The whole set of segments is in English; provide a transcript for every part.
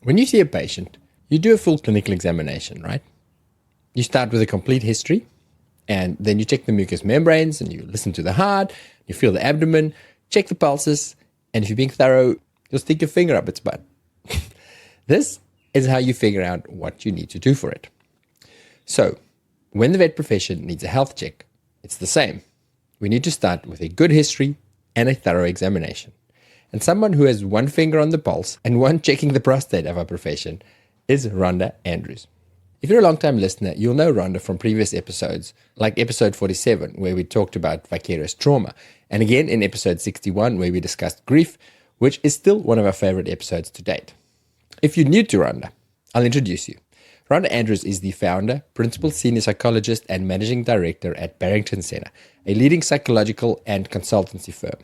When you see a patient, you do a full clinical examination, right? You start with a complete history, and then you check the mucous membranes, and you listen to the heart, you feel the abdomen, check the pulses, and if you're being thorough, you'll stick your finger up its butt. This is how you figure out what you need to do for it. So, when the vet profession needs a health check, it's the same. We need to start with a good history and a thorough examination. And someone who has one finger on the pulse and one checking the prostate of our profession is Rhonda Andrews. If you're a long-time listener, you'll know Rhonda from previous episodes, like episode 47, where we talked about vicarious trauma, and again in episode 61, where we discussed grief, which is still one of our favorite episodes to date. If you're new to Rhonda, I'll introduce you. Rhonda Andrews is the founder, principal senior psychologist, and managing director at Barrington Center, a leading psychological and consultancy firm.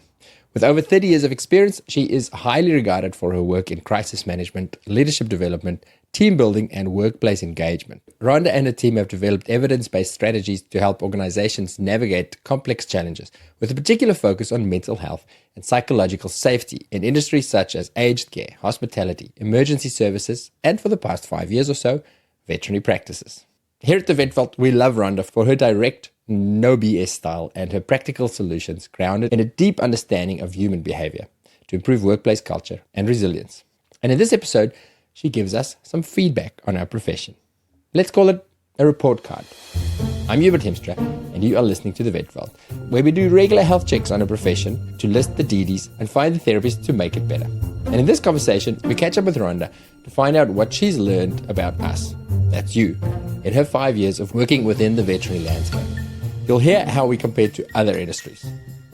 With over 30 years of experience, she is highly regarded for her work in crisis management, leadership development, team building, and workplace engagement. Rhonda and her team have developed evidence-based strategies to help organizations navigate complex challenges, with a particular focus on mental health and psychological safety in industries such as aged care, hospitality, emergency services, and for the past 5 years or so, veterinary practices. Here at the Vet Vault, we love Rhonda for her direct, no BS style and her practical solutions grounded in a deep understanding of human behavior to improve workplace culture and resilience. And in this episode, she gives us some feedback on our profession. Let's call it a report card. I'm Hubert Hemstra, and you are listening to the Vet Vault, where we do regular health checks on a profession to list the DDs and find the therapists to make it better. And in this conversation, we catch up with Rhonda to find out what she's learned about us, that's you, in her 5 years of working within the veterinary landscape. You'll hear how we compare to other industries.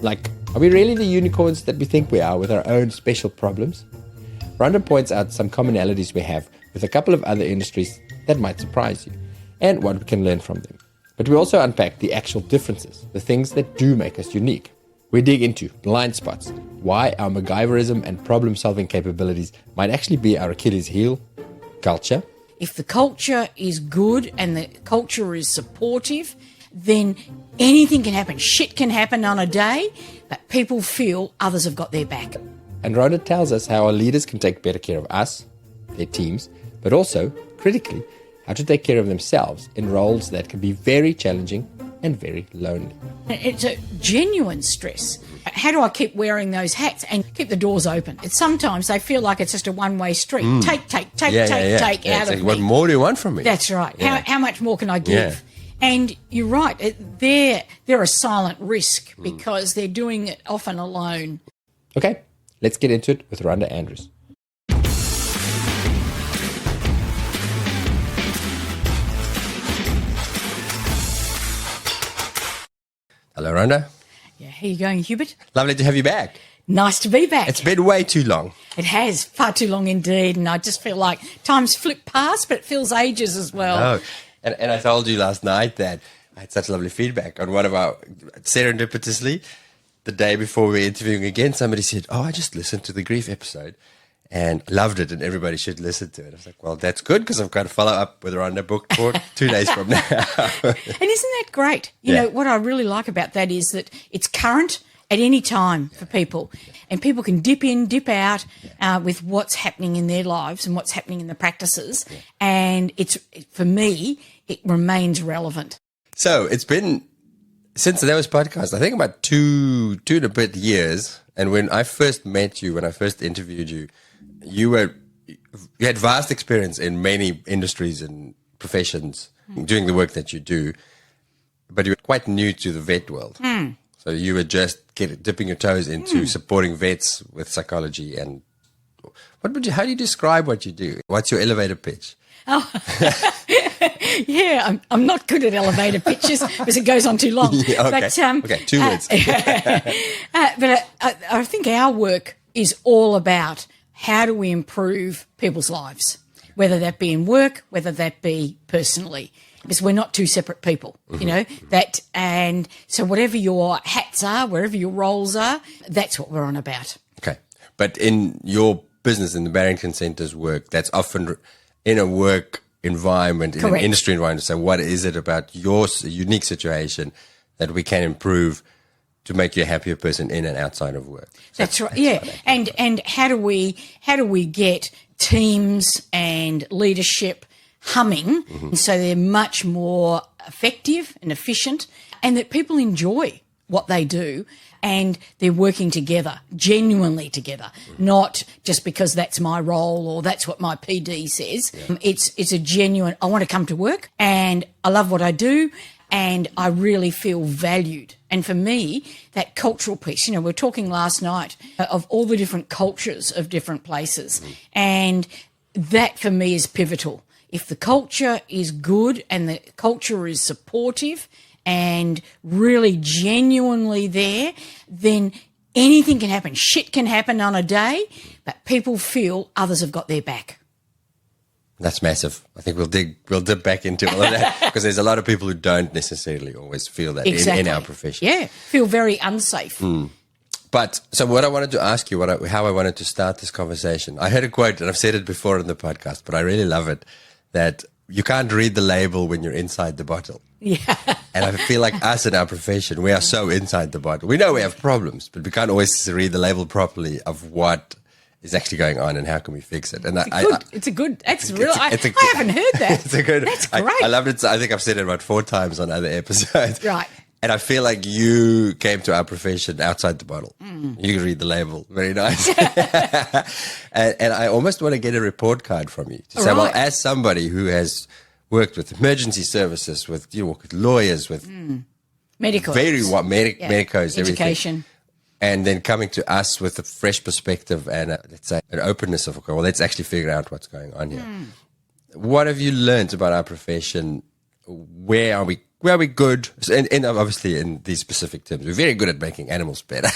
Like, are we really the unicorns that we think we are with our own special problems? Rhonda points out some commonalities we have with a couple of other industries that might surprise you, and what we can learn from them. But we also unpack the actual differences, the things that do make us unique. We dig into blind spots, why our MacGyverism and problem-solving capabilities might actually be our Achilles heel, culture. If the culture is good and the culture is supportive, then anything can happen. Shit can happen on a day, but people feel others have got their back. And Rhonda tells us how our leaders can take better care of us, their teams, but also, critically, how to take care of themselves in roles that can be very challenging and very lonely. It's a genuine stress. How do I keep wearing those hats and keep the doors open? It's sometimes they feel like it's just a one-way street. Take out of me. What more do you want from me? That's right. Yeah. How much more can I give? Yeah. And you're right. They're a silent risk because they're doing it often alone. Okay, let's get into it with Rhonda Andrews. Hello, Rhonda. Yeah, how you going, Hubert? Lovely to have you back. Nice to be back. It's been way too long. It has, far too long indeed, and I just feel like time's flipped past, but it feels ages as well. Oh, and I told you last night that I had such lovely feedback on one of our, serendipitously, the day before we were interviewing again, somebody said, I just listened to the grief episode and loved it, and everybody should listen to it. I was like, well, that's good, because I've got to follow up with Rhonda booked for 2 days from now. And isn't that great? You know, what I really like about that is that it's current at any time for people, and people can dip in, dip out with what's happening in their lives and what's happening in the practices. And for me, it remains relevant. So it's been, since there was podcast, I think about two and a bit years. And when I first met you, when I first interviewed you, you had vast experience in many industries and professions doing the work that you do, but you were quite new to the vet world. So you were just dipping your toes into supporting vets with psychology. And how do you describe what you do? What's your elevator pitch? Oh, yeah, I'm not good at elevator pitches because it goes on too long. Yeah, okay. But, okay, 2 words. But I think our work is all about how do we improve people's lives, whether that be in work, whether that be personally, because we're not two separate people, you know, that, and so whatever your hats are, wherever your roles are, that's what we're on about. Okay. But in your business, in the Barrington Center's work, that's often in a work environment, in Correct. an industry environment. So what is it about your unique situation that we can improve to make you a happier person in and outside of work? That's right. Yeah. And how do we get teams and leadership humming, and so they're much more effective and efficient, and that people enjoy what they do and they're working together, genuinely together, not just because that's my role or that's what my PD says. Yeah. It's a genuine, I want to come to work and I love what I do and I really feel valued. And for me, that cultural piece, we were talking last night of all the different cultures of different places, and that for me is pivotal. If the culture is good and the culture is supportive and really genuinely there, then anything can happen. Shit can happen on a day, but people feel others have got their back. That's massive. I think we'll dip back into all of that because there's a lot of people who don't necessarily always feel that in our profession. Yeah, feel very unsafe. But so what I wanted to ask you, how I wanted to start this conversation, I heard a quote, and I've said it before in the podcast, but I really love it, that you can't read the label when you're inside the bottle. Yeah. And I feel like us in our profession, we are so inside the bottle. We know we have problems, but we can't always read the label properly of what is actually going on and how can we fix it. And I haven't heard that. That's great. I loved it. I think I've said it about 4 times on other episodes. Right. And I feel like you came to our profession outside the bottle. You can read the label. Very nice. and I almost want to get a report card from you to say, well, as somebody who has worked with emergency services, with with lawyers, with medicos, medicos, education, everything, and then coming to us with a fresh perspective and let's say an openness of, okay, well, let's actually figure out what's going on here. What have you learned about our profession? Where are we good? And obviously in these specific terms, we're very good at making animals better.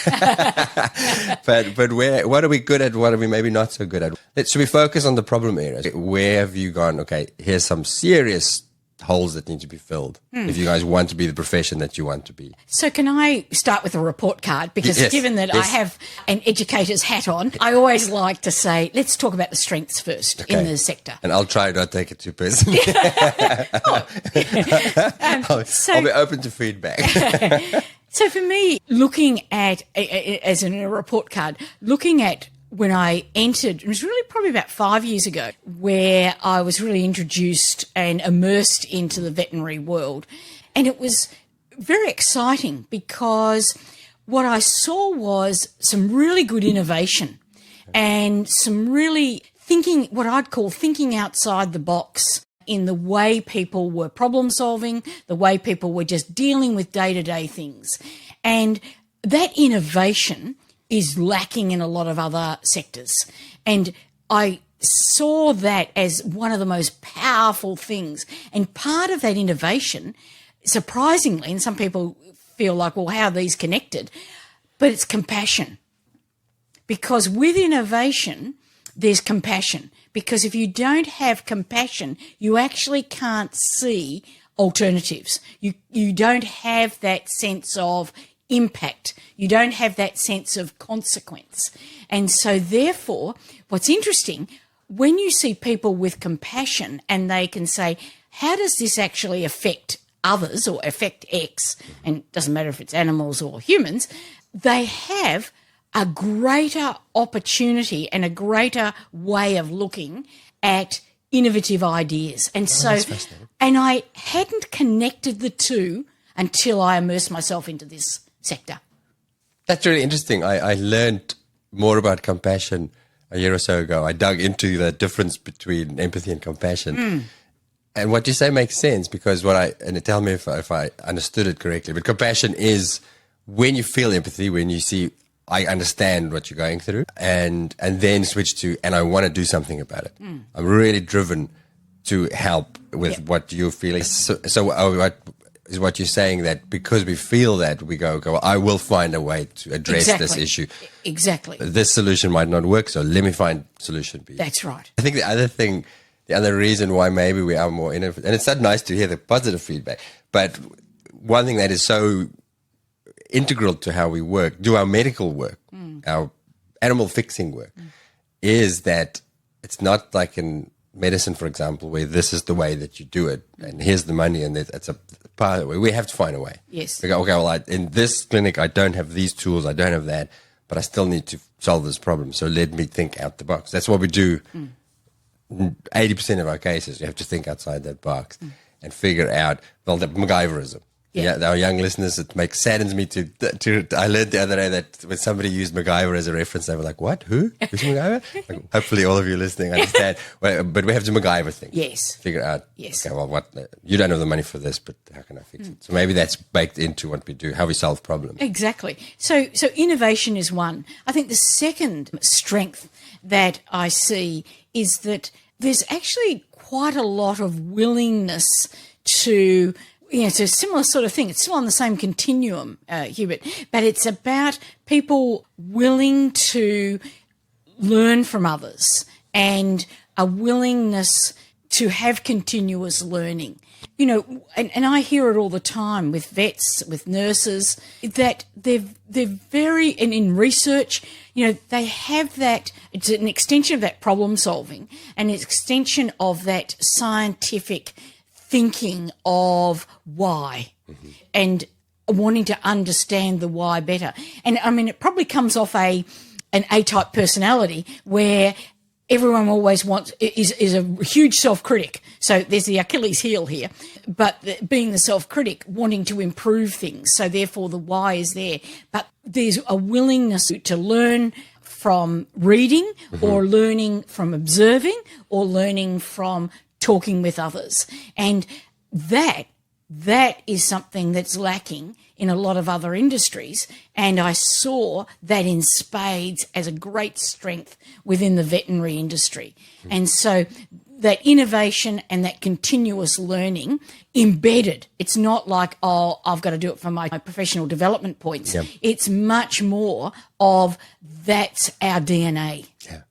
but what are we good at? What are we maybe not so good at? Should we focus on the problem areas? Where have you gone? Okay, here's some serious holes that need to be filled if you guys want to be the profession that you want to be. So can I start with a report card? Because given that I have an educator's hat on, I always like to say, let's talk about the strengths first in the sector. And I'll try not to take it too personally. I'll be open to feedback. So for me, looking at, as in a report card, looking at when I entered, it was really probably about 5 years ago, where I was really introduced and immersed into the veterinary world. And it was very exciting because what I saw was some really good innovation and some really thinking, what I'd call thinking outside the box in the way people were problem solving, the way people were just dealing with day-to-day things. And that innovation is lacking in a lot of other sectors. And I saw that as one of the most powerful things. And part of that innovation, surprisingly, and some people feel like, well, how are these connected? But it's compassion. Because with innovation, there's compassion. Because if you don't have compassion, you actually can't see alternatives. You don't have that sense of impact. You don't have that sense of consequence. And so therefore, what's interesting, when you see people with compassion and they can say, how does this actually affect others or affect X, and it doesn't matter if it's animals or humans, they have a greater opportunity and a greater way of looking at innovative ideas. And and I hadn't connected the two until I immersed myself into this sector. That's really interesting. I learned more about compassion a year or so ago. I dug into the difference between empathy and compassion. And what you say makes sense because tell me if I understood it correctly, but compassion is when you feel empathy, when you see, I understand what you're going through, and then switch to, and I want to do something about it. I'm really driven to help with what you're feeling. What you're saying, that because we feel that, we go, well, I will find a way to address this issue. Exactly. This solution might not work, so let me find solution B. That's right. I think the other reason why maybe we are more innovative, and it's so nice to hear the positive feedback, but one thing that is so integral to how we work, do our medical work, our animal fixing work, is that it's not like in medicine, for example, where this is the way that you do it, and here's the money, and it's a part of the way. We have to find a way. Yes. We go, okay, well, in this clinic, I don't have these tools, I don't have that, but I still need to solve this problem. So let me think out the box. That's what we do 80% of our cases, you have to think outside that box and figure out, well, the MacGyverism. Yeah, our young listeners, saddens me to. I learned the other day that when somebody used MacGyver as a reference, they were like, "What? Who? Who's MacGyver?" Like, hopefully, all of you listening understand. But we have to MacGyver thing. Yes. Figure out. Yes. Okay, well, you don't have the money for this, but how can I fix it? So maybe that's baked into what we do, how we solve problems. Exactly. So innovation is one. I think the second strength that I see is that there's actually quite a lot of willingness to. It's a similar sort of thing. It's still on the same continuum, Hubert, but it's about people willing to learn from others and a willingness to have continuous learning. And I hear it all the time with vets, with nurses, that they're very, and in research, they have that, it's an extension of that problem solving, and an extension of that scientific thinking of why and wanting to understand the why better. And I mean, it probably comes off an A-type personality where everyone always is a huge self-critic. So there's the Achilles heel here, but being the self-critic, wanting to improve things. So therefore the why is there. But there's a willingness to learn from reading or learning from observing or learning from talking with others. And that is something that's lacking in a lot of other industries. And I saw that in spades as a great strength within the veterinary industry. And so that innovation and that continuous learning embedded, it's not like, oh, I've got to do it for my professional development points. Yep. It's much more of that's our DNA. Yeah.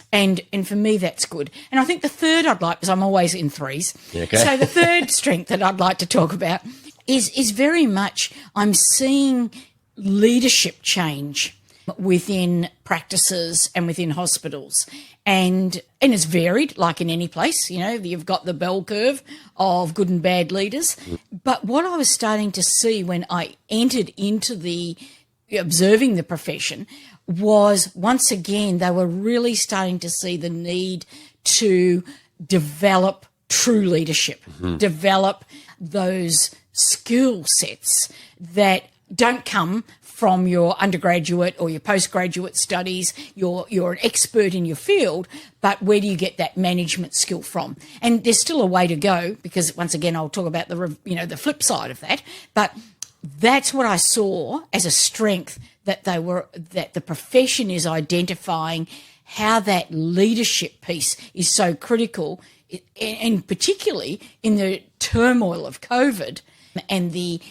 And for me, that's good. And I think the third I'd like, because I'm always in threes. Okay. So the third strength that I'd like to talk about is very much I'm seeing leadership change within practices and within hospitals. And it's varied, like in any place. You've got the bell curve of good and bad leaders. But what I was starting to see when I entered into observing the profession was, once again, they were really starting to see the need to develop true leadership, develop those skill sets that don't come from your undergraduate or your postgraduate studies. You're an expert in your field, but where do you get that management skill from? And there's still a way to go, because once again, I'll talk about the flip side of that. But that's what I saw as a strength, that the profession is identifying how that leadership piece is so critical, and particularly in the turmoil of COVID and the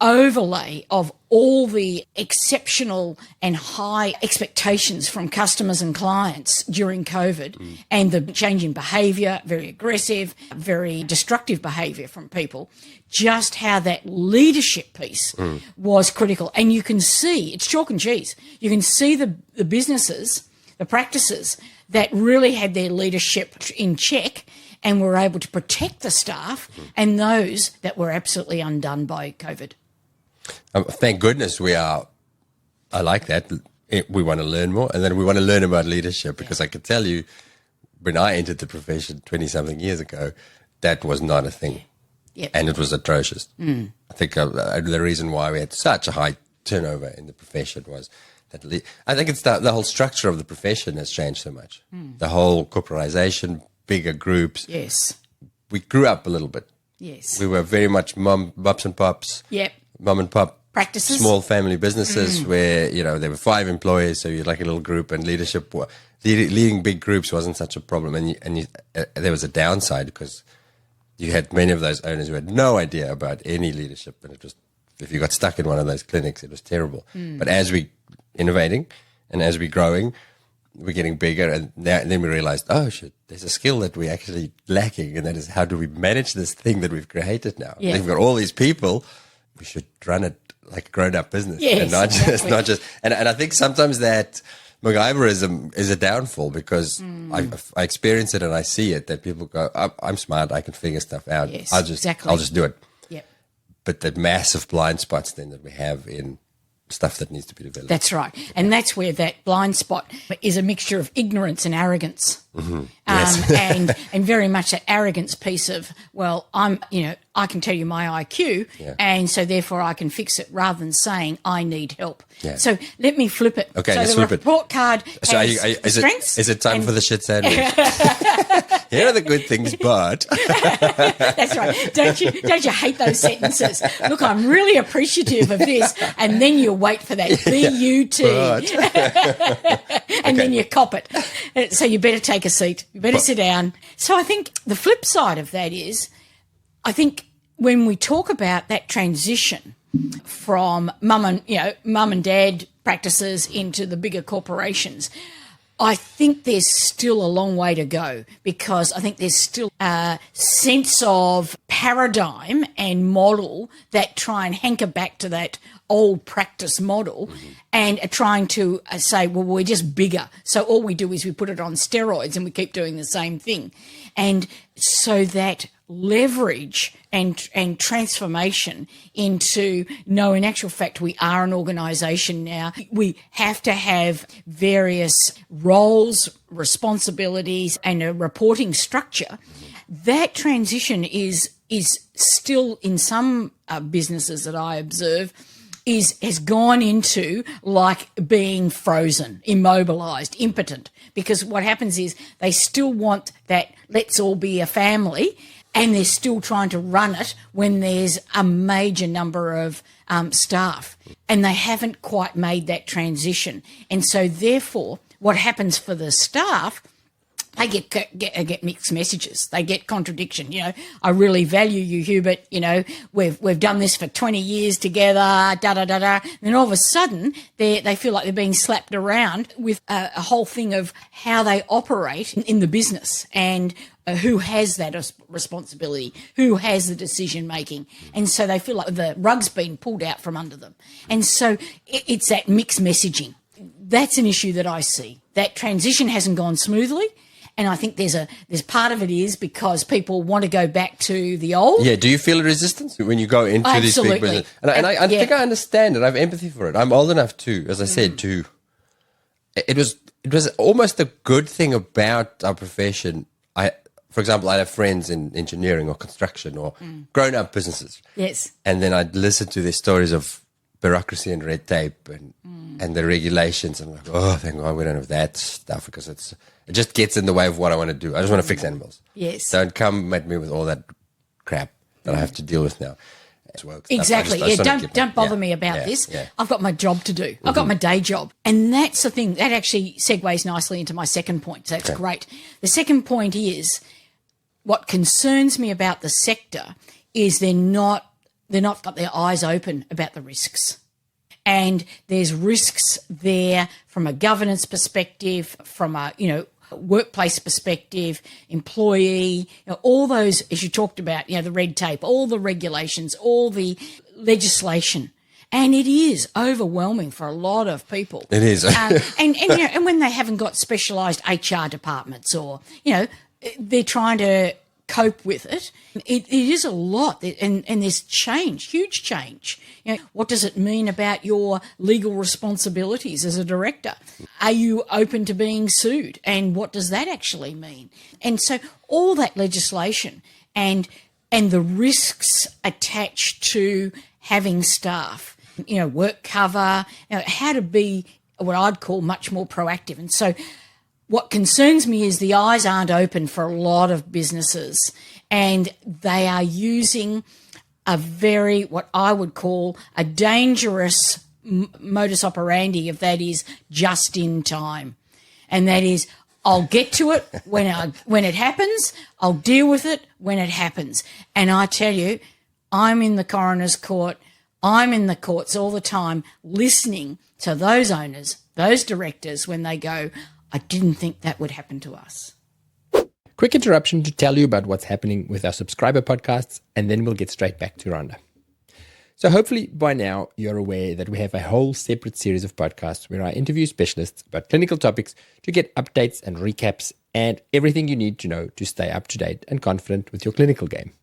overlay of all the exceptional and high expectations from customers and clients during COVID, and the change in behaviour, very aggressive, very destructive behaviour from people, just how that leadership piece was critical. And you can see, it's chalk and cheese, you can see the businesses, the practices that really had their leadership in check and were able to protect the staff, and those that were absolutely undone by COVID. Thank goodness I like that. We want to learn more, and then we want to learn about leadership, because I can tell you, when I entered the profession 20-something years ago, that was not a thing. Yep. And it was atrocious. I think the reason why we had such a high turnover in the profession was that I think it's the whole structure of the profession has changed so much. The whole corporatization, bigger groups. Yes. We grew up a little bit. Yes. We were very much mops and pops. Yep. Mom and pop Practices. small family businesses where, there were 5 employees, so you're like a little group, and leadership, leading big groups wasn't such a problem. And there was a downside, because you had many of those owners who had no idea about any leadership, and it was, if you got stuck in one of those clinics, it was terrible. But as we innovating and as we're growing, we're getting bigger, and then we realized, oh shit, there's a skill that we're actually lacking, and that is, how do we manage this thing that we've created now? Yeah. We've got all these people, we should run it like a grown-up business, Yes, and exactly. not just. And I think sometimes that MacGyverism is a downfall, because I experience it and I see it, that people go, I'm smart, I can figure stuff out. Yes, I'll exactly. just do it. Yep. But the massive blind spots then that we have in stuff that needs to be developed. That's right. And that's where that blind spot is a mixture of ignorance and arrogance. Yes. and very much that arrogance piece of, well, I can tell you my IQ, and so therefore I can fix it, rather than saying I need help. Yeah. So let me flip it. Okay, so let's the flip it. report card So has strengths. is it time for the shit sandwich? Here are the good things, but That's right. Don't you hate those sentences? Look, I'm really appreciative of this, and then you wait for that BUT, and then you cop it. So you better take a seat. You better sit down. So I think the flip side of that is, I think when we talk about that transition from mum and dad practices into the bigger corporations, I think there's still a long way to go, because I think there's still a sense of paradigm and model that try and hanker back to that old practice model and are trying to say, well, we're just bigger. So all we do is we put it on steroids and we keep doing the same thing. And so that leverage and transformation into, no, in actual fact, we are an organisation now. We have to have various roles, responsibilities, and a reporting structure. That transition is still, in some businesses that I observe, has gone into like being frozen, immobilised, impotent. Because what happens is they still want that let's all be a family, and they're still trying to run it when there's a major number of staff, and they haven't quite made that transition. And so therefore, what happens for the staff, they get mixed messages. They get contradiction. I really value you, Hubert. We've done this for 20 years together. Da da da da. And then all of a sudden, they feel like they're being slapped around with a whole thing of how they operate in the business, and who has that responsibility, who has the decision making. And so they feel like the rug's been pulled out from under them. And so it's that mixed messaging. That's an issue that I see. That transition hasn't gone smoothly. And I think there's part of it is because people want to go back to the old. Yeah. Do you feel a resistance when you go into these big business? And I think I understand it. I have empathy for it. I'm old enough too, as I said, to. It was almost a good thing about our profession. For example, I have friends in engineering or construction or grown-up businesses. Yes. And then I'd listen to their stories of bureaucracy and red tape and the regulations. And I'm like, oh, thank God we don't have that stuff, because it just gets in the way of what I want to do. I just want to fix animals. Yes. Don't come at me with all that crap that I have to deal with now. Exactly. Don't bother me about this. Yeah. I've got my job to do. I've got my day job. And that's the thing. That actually segues nicely into my second point. So that's great. The second point is, what concerns me about the sector is they're not got their eyes open about the risks. And there's risks there from a governance perspective, from a, workplace perspective, employee, all those, as you talked about, the red tape, all the regulations, all the legislation. And it is overwhelming for a lot of people. It is. And when they haven't got specialised HR departments, or, they're trying to cope with it, it is a lot. And there's change, huge change. What does it mean about your legal responsibilities as a director? Are you open to being sued? And what does that actually mean? And so all that legislation and the risks attached to having staff, work cover, how to be what I'd call much more proactive. And so what concerns me is the eyes aren't open for a lot of businesses, and they are using a very, what I would call a dangerous modus operandi, of that is just in time. And that is, I'll get to it when it happens. I'll deal with it when it happens. And I tell you, I'm in the coroner's court. I'm in the courts all the time listening to those owners, those directors, when they go, I didn't think that would happen to us. Quick interruption to tell you about what's happening with our subscriber podcasts, and then we'll get straight back to Rhonda. So hopefully by now you're aware that we have a whole separate series of podcasts where I interview specialists about clinical topics to get updates and recaps and everything you need to know to stay up to date and confident with your clinical game.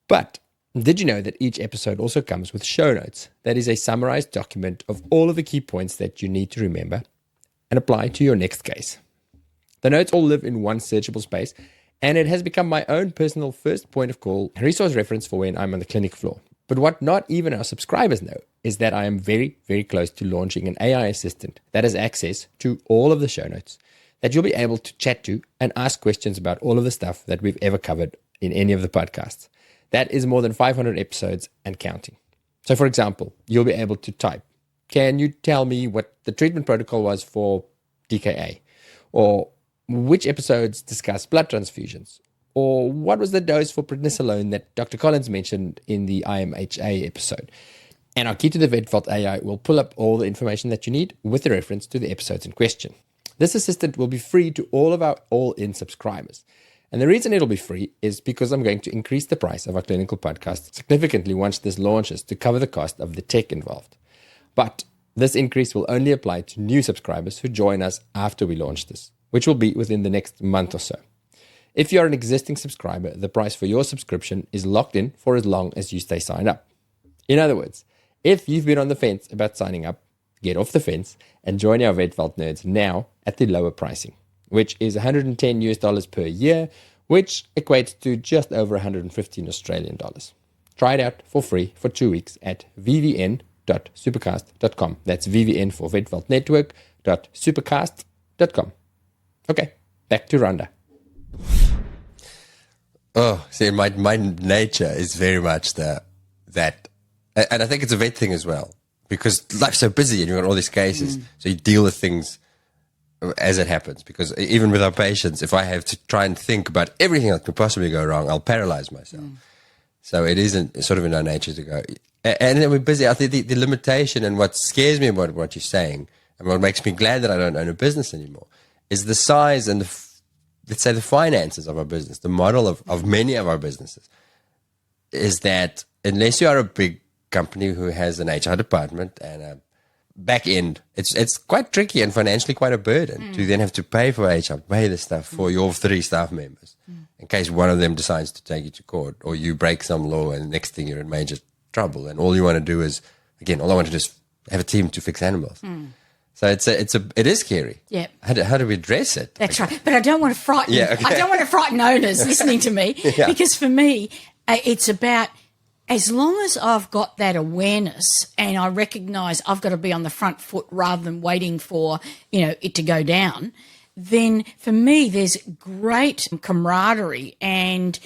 But Did you know that each episode also comes with show notes? That is a summarized document of all of the key points that you need to remember and apply to your next case. The notes all live in one searchable space, and it has become my own personal first point of call and resource reference for when I'm on the clinic floor. But what not even our subscribers know is that I am very, very close to launching an AI assistant that has access to all of the show notes that you'll be able to chat to and ask questions about all of the stuff that we've ever covered in any of the podcasts. That is more than 500 episodes and counting. So, for example, you'll be able to type, can you tell me what the treatment protocol was for DKA? Or which episodes discuss blood transfusions? Or what was the dose for prednisolone that Dr. Collins mentioned in the IMHA episode? And our key to the VetVault AI will pull up all the information that you need with the reference to the episodes in question. This assistant will be free to all of our all-in subscribers. And the reason it'll be free is because I'm going to increase the price of our clinical podcast significantly once this launches to cover the cost of the tech involved. But this increase will only apply to new subscribers who join us after we launch this, which will be within the next month or so. If you're an existing subscriber, the price for your subscription is locked in for as long as you stay signed up. In other words, if you've been on the fence about signing up, get off the fence and join our VetVault nerds now at the lower pricing, which is $110 per year, which equates to just over 115 Australian dollars. Try it out for free for 2 weeks at vvn.supercast.com. That's VVN for VetVault Network.supercast.com. Okay, back to Rhonda. Oh, see, my nature is very much that, and I think it's a vet thing as well, because life's so busy and you've got all these cases, so you deal with things as it happens. Because even with our patients, if I have to try and think about everything that could possibly go wrong, I'll paralyze myself. So it isn't sort of in our nature to go. And then we're busy. I think the limitation and what scares me about what you're saying, and what makes me glad that I don't own a business anymore, is the size and let's say the finances of our business, the model of many of our businesses, is that unless you are a big company who has an HR department and a back end, it's quite tricky and financially quite a burden to then have to pay for HR, pay the stuff for your 3 staff members in case one of them decides to take you to court or you break some law and the next thing you're in major trouble and all you want to do is, again, all I want to do is have a team to fix animals. So it is scary. Yeah. How do we address it? That's right. But I don't want to frighten. I don't want to frighten owners listening to me because for me, it's about as long as I've got that awareness and I recognise I've got to be on the front foot rather than waiting for it to go down. Then for me, there's great camaraderie and,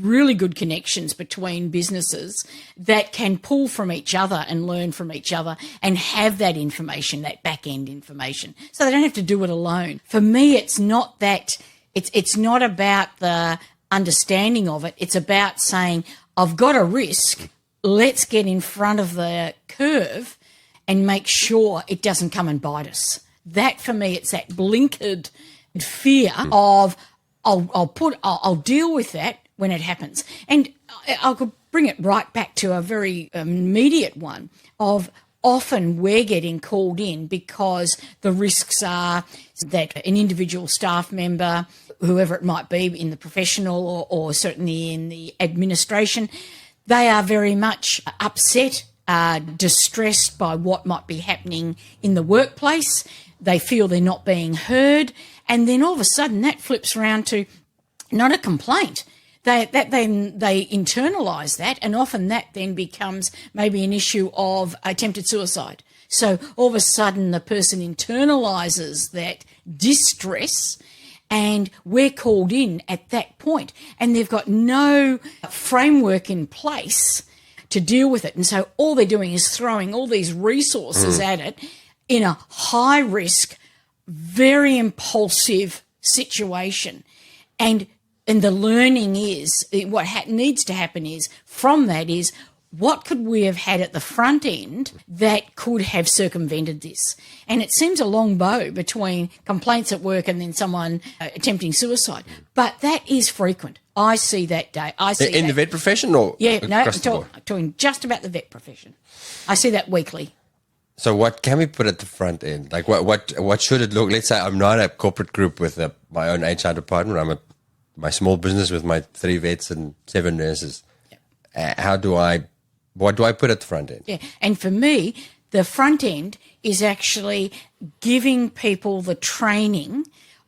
really good connections between businesses that can pull from each other and learn from each other and have that information, that back end information. So they don't have to do it alone. For me, it's not that, it's not about the understanding of it. It's about saying, I've got a risk. Let's get in front of the curve and make sure it doesn't come and bite us. That for me, it's that blinkered fear of I'll deal with that when it happens. And I could bring it right back to a very immediate one of often we're getting called in because the risks are that an individual staff member, whoever it might be in the professional or certainly in the administration, they are very much upset, distressed by what might be happening in the workplace. They feel they're not being heard. And then all of a sudden that flips around to not a complaint. They internalise that, and often that then becomes maybe an issue of attempted suicide. So all of a sudden the person internalises that distress, and we're called in at that point, and they've got no framework in place to deal with it. And so all they're doing is throwing all these resources at it in a high risk, very impulsive situation. And the learning is, what needs to happen is, from that is, what could we have had at the front end that could have circumvented this? And it seems a long bow between complaints at work and then someone attempting suicide. But that is frequent. I see that day. I see in the vet profession or I'm talking just about the vet profession. I see that weekly. So what can we put at the front end? Like what should it look? Let's say I'm not a corporate group with my own HR department. I'm my small business with my 3 vets and 7 nurses. What do I put at the front end? Yeah. And for me, the front end is actually giving people the training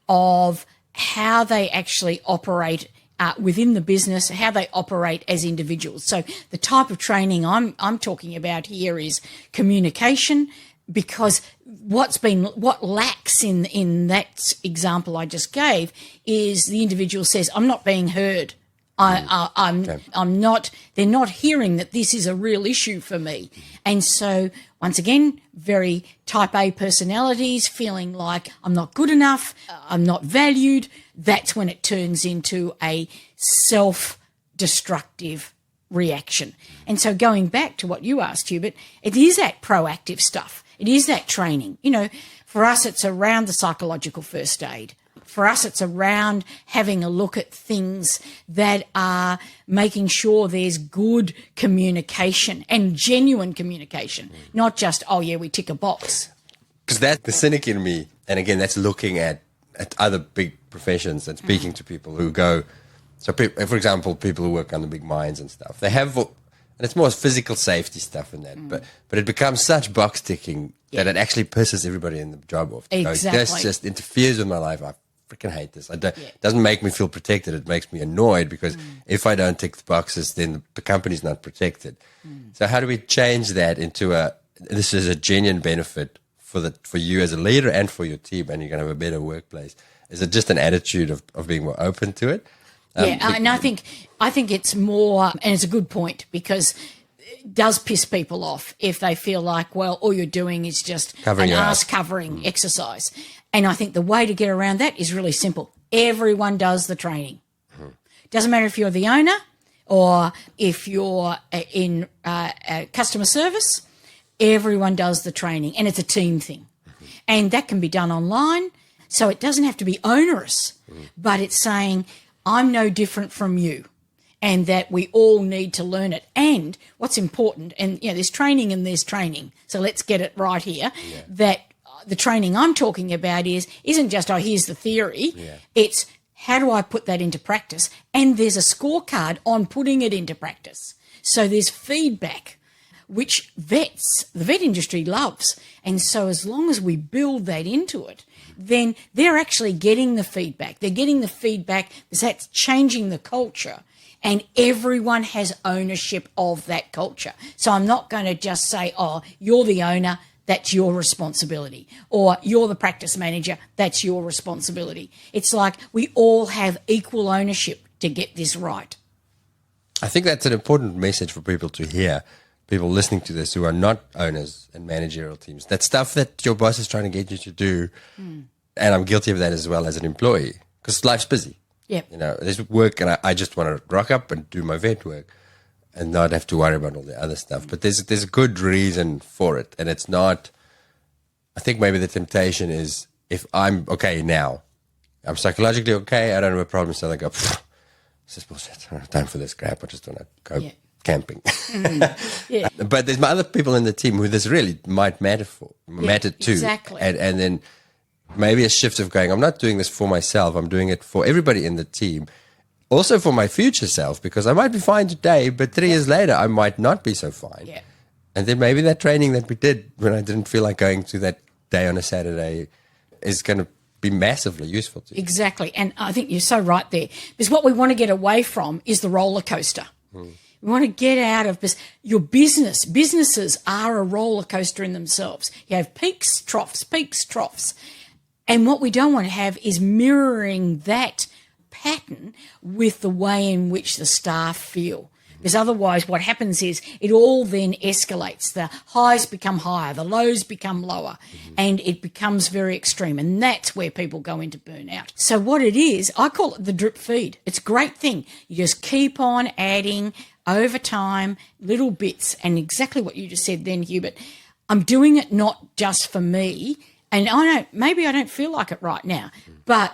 of how they actually operate within the business, how they operate as individuals. So the type of training I'm talking about here is communication, because what lacks in that example I just gave is the individual says, I'm not being heard. I'm not, they're not hearing that this is a real issue for me. And so once again, very type A personalities feeling like I'm not good enough, I'm not valued. That's when it turns into a self-destructive reaction. And so going back to what you asked, Hubert, it is that proactive stuff. It is that training. You know, for us, it's around the psychological first aid. For us, it's around having a look at things that are making sure there's good communication and genuine communication, not just, oh, yeah, we tick a box. Because that's the cynic in me. And again, that's looking at other big professions and speaking to people who go. So, for example, people who work on the big mines and stuff, they have, and it's more physical safety stuff in that, but it becomes such box ticking that it actually pisses everybody in the job off. Exactly. This just interferes with my life. I freaking hate this. It doesn't make me feel protected. It makes me annoyed because if I don't tick the boxes, then the company's not protected. So how do we change that into this is a genuine benefit for you as a leader and for your team, and you're going to have a better workplace? Is it just an attitude of being more open to it? And I think it's more, and it's a good point, because it does piss people off if they feel like, well, all you're doing is just Covering an your ass covering exercise. And I think the way to get around that is really simple. Everyone does the training. Doesn't matter if you're the owner or if you're in customer service, everyone does the training, and it's a team thing. And that can be done online, so it doesn't have to be onerous, but it's saying, I'm no different from you, and that we all need to learn it. And what's important, and there's training and there's training, so let's get it right here, that the training I'm talking about isn't just, here's the theory. It's how do I put that into practice? And there's a scorecard on putting it into practice. So there's feedback, which the vet industry loves. And so as long as we build that into it, then they're actually getting the feedback. They're getting the feedback because that's changing the culture. And everyone has ownership of that culture. So I'm not going to just say, you're the owner, that's your responsibility. Or you're the practice manager, that's your responsibility. It's like we all have equal ownership to get this right. I think that's an important message for people to hear, people listening to this who are not owners and managerial teams. That stuff that your boss is trying to get you to do, and I'm guilty of that as well as an employee, because life's busy. Yep. There's work, and I just want to rock up and do my vet work and not have to worry about all the other stuff. But there's a good reason for it. And it's not, I think maybe the temptation is, if I'm okay now, I'm psychologically okay, I don't have a problem, so I go, this is bullshit. I don't have time for this crap. I just want to go camping. But there's other people in the team who this really might matter to. Exactly. And then maybe a shift of going, I'm not doing this for myself. I'm doing it for everybody in the team. Also for my future self, because I might be fine today, but 3 years later, I might not be so fine. Yeah. And then maybe that training that we did when I didn't feel like going to that day on a Saturday is going to be massively useful to you. Exactly. And I think you're so right there. Because what we want to get away from is the roller coaster. We want to get out of this. Your business. Businesses are a roller coaster in themselves. You have peaks, troughs, peaks, troughs. And what we don't want to have is mirroring that pattern with the way in which the staff feel. Because otherwise what happens is it all then escalates. The highs become higher, the lows become lower, and it becomes very extreme. And that's where people go into burnout. So what it is, I call it the drip feed. It's a great thing. You just keep on adding over time little bits. And exactly what you just said then, Hubert, I'm doing it not just for me. And maybe I don't feel like it right now, but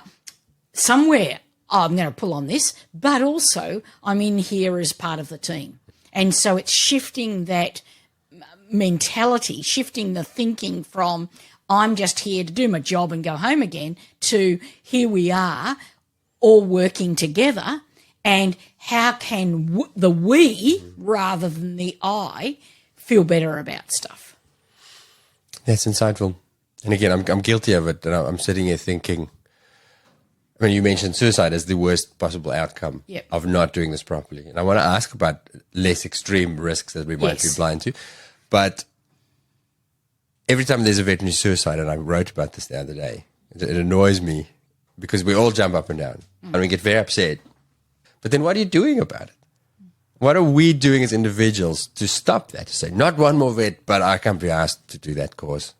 somewhere I'm going to pull on this, but also I'm in here as part of the team. And so it's shifting that mentality, shifting the thinking from I'm just here to do my job and go home again to here we are all working together, And how can the we, rather than the I, feel better about stuff? That's insightful. And again, I'm guilty of it. And I'm sitting here thinking, I mean, you mentioned suicide as the worst possible outcome Yep. of not doing this properly. And I want to ask about less extreme risks that we might be Yes. blind to. But every time there's a veterinary suicide, and I wrote about this the other day, it annoys me because we all jump up and down and we get very upset. But then what are you doing about it? What are we doing as individuals to stop that? To say, not one more vet, but I can't be asked to do that course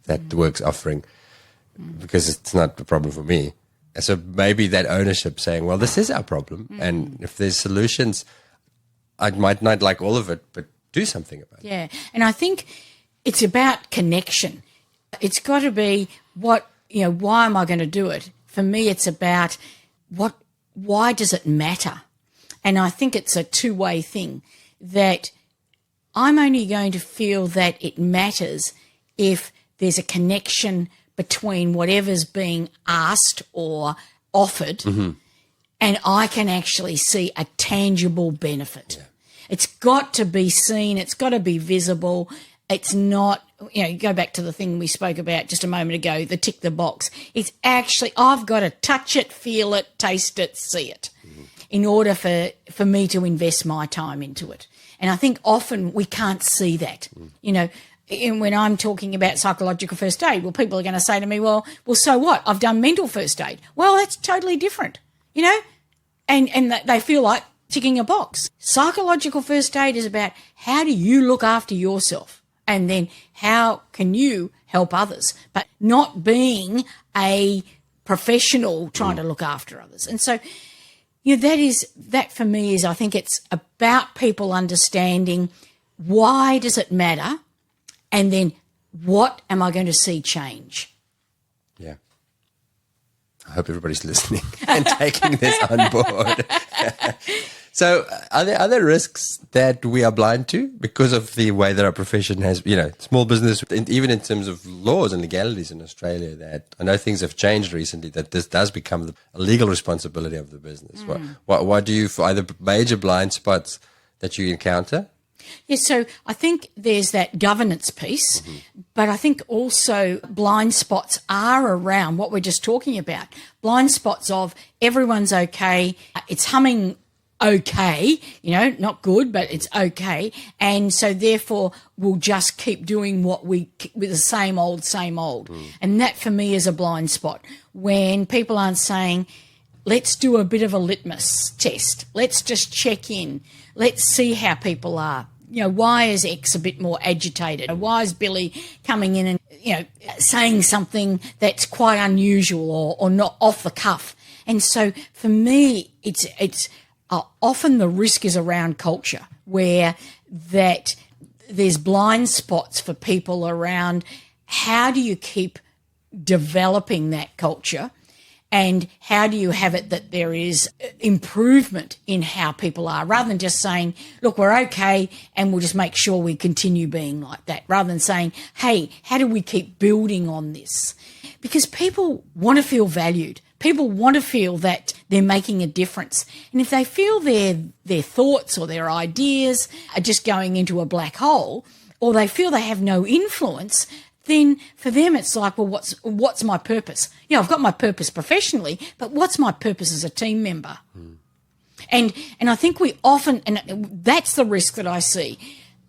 that the work's offering because it's not a problem for me. And so maybe that ownership saying, well, this is our problem. And if there's solutions, I might not like all of it, but do something about it. Yeah. And I think it's about connection. It's got to be why am I going to do it? For me, it's about why does it matter? And I think it's a two-way thing, that I'm only going to feel that it matters if there's a connection between whatever's being asked or offered and I can actually see a tangible benefit. Yeah. It's got to be seen. It's got to be visible. It's not, you go back to the thing we spoke about just a moment ago, the tick the box. It's actually, I've got to touch it, feel it, taste it, see it in order for me to invest my time into it. And I think often we can't see that, And when I'm talking about psychological first aid, well, people are going to say to me, well, so what? I've done mental first aid. Well, that's totally different, and they feel like ticking a box. Psychological first aid is about how do you look after yourself and then how can you help others, but not being a professional trying to look after others. And so, that for me is, I think it's about people understanding why does it matter? And then what am I going to see change? Yeah. I hope everybody's listening and taking this on board. So are there other risks that we are blind to because of the way that our profession has, small business, even in terms of laws and legalities in Australia, that I know things have changed recently, that this does become a legal responsibility of the business. What do you, for either major blind spots that you encounter? Yes, so I think there's that governance piece, but I think also blind spots are around what we're just talking about. Blind spots of everyone's okay, it's humming okay, not good, but it's okay. And so therefore we'll just keep doing with the same old. And that for me is a blind spot when people aren't saying, let's do a bit of a litmus test. Let's just check in. Let's see how people are. Why is X a bit more agitated? Why is Billy coming in and, saying something that's quite unusual or not off the cuff? And so for me, it's often the risk is around culture, where that there's blind spots for people around how do you keep developing that culture and how do you have it that there is improvement in how people are, rather than just saying, look, we're okay and we'll just make sure we continue being like that, rather than saying, hey, how do we keep building on this? Because people want to feel valued. People want to feel that they're making a difference. And if they feel their thoughts or their ideas are just going into a black hole, or they feel they have no influence, then for them it's like, well, what's my purpose? I've got my purpose professionally, but what's my purpose as a team member? And I think we often, and that's the risk that I see,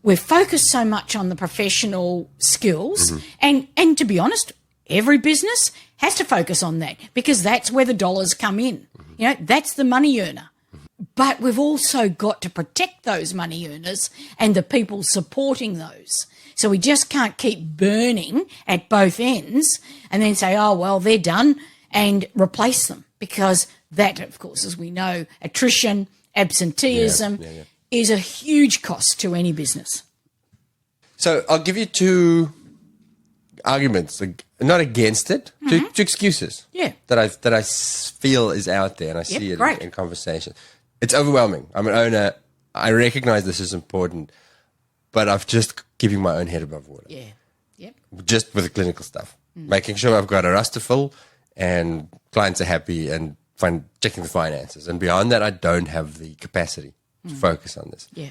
we're focused so much on the professional skills, and to be honest, every business has to focus on that because that's where the dollars come in. That's the money earner. But we've also got to protect those money earners and the people supporting those. So we just can't keep burning at both ends and then say, oh, well, they're done, and replace them, because that, of course, as we know, attrition, absenteeism is a huge cost to any business. So I'll give you two arguments, not against it, two excuses that I feel is out there, and I see it in conversation. It's overwhelming. I'm an owner. I recognize this is important, but I've just keeping my own head above water. Yeah. Yep. Just with the clinical stuff. Making sure I've got a roster full and clients are happy and checking the finances. And beyond that, I don't have the capacity to focus on this. Yeah.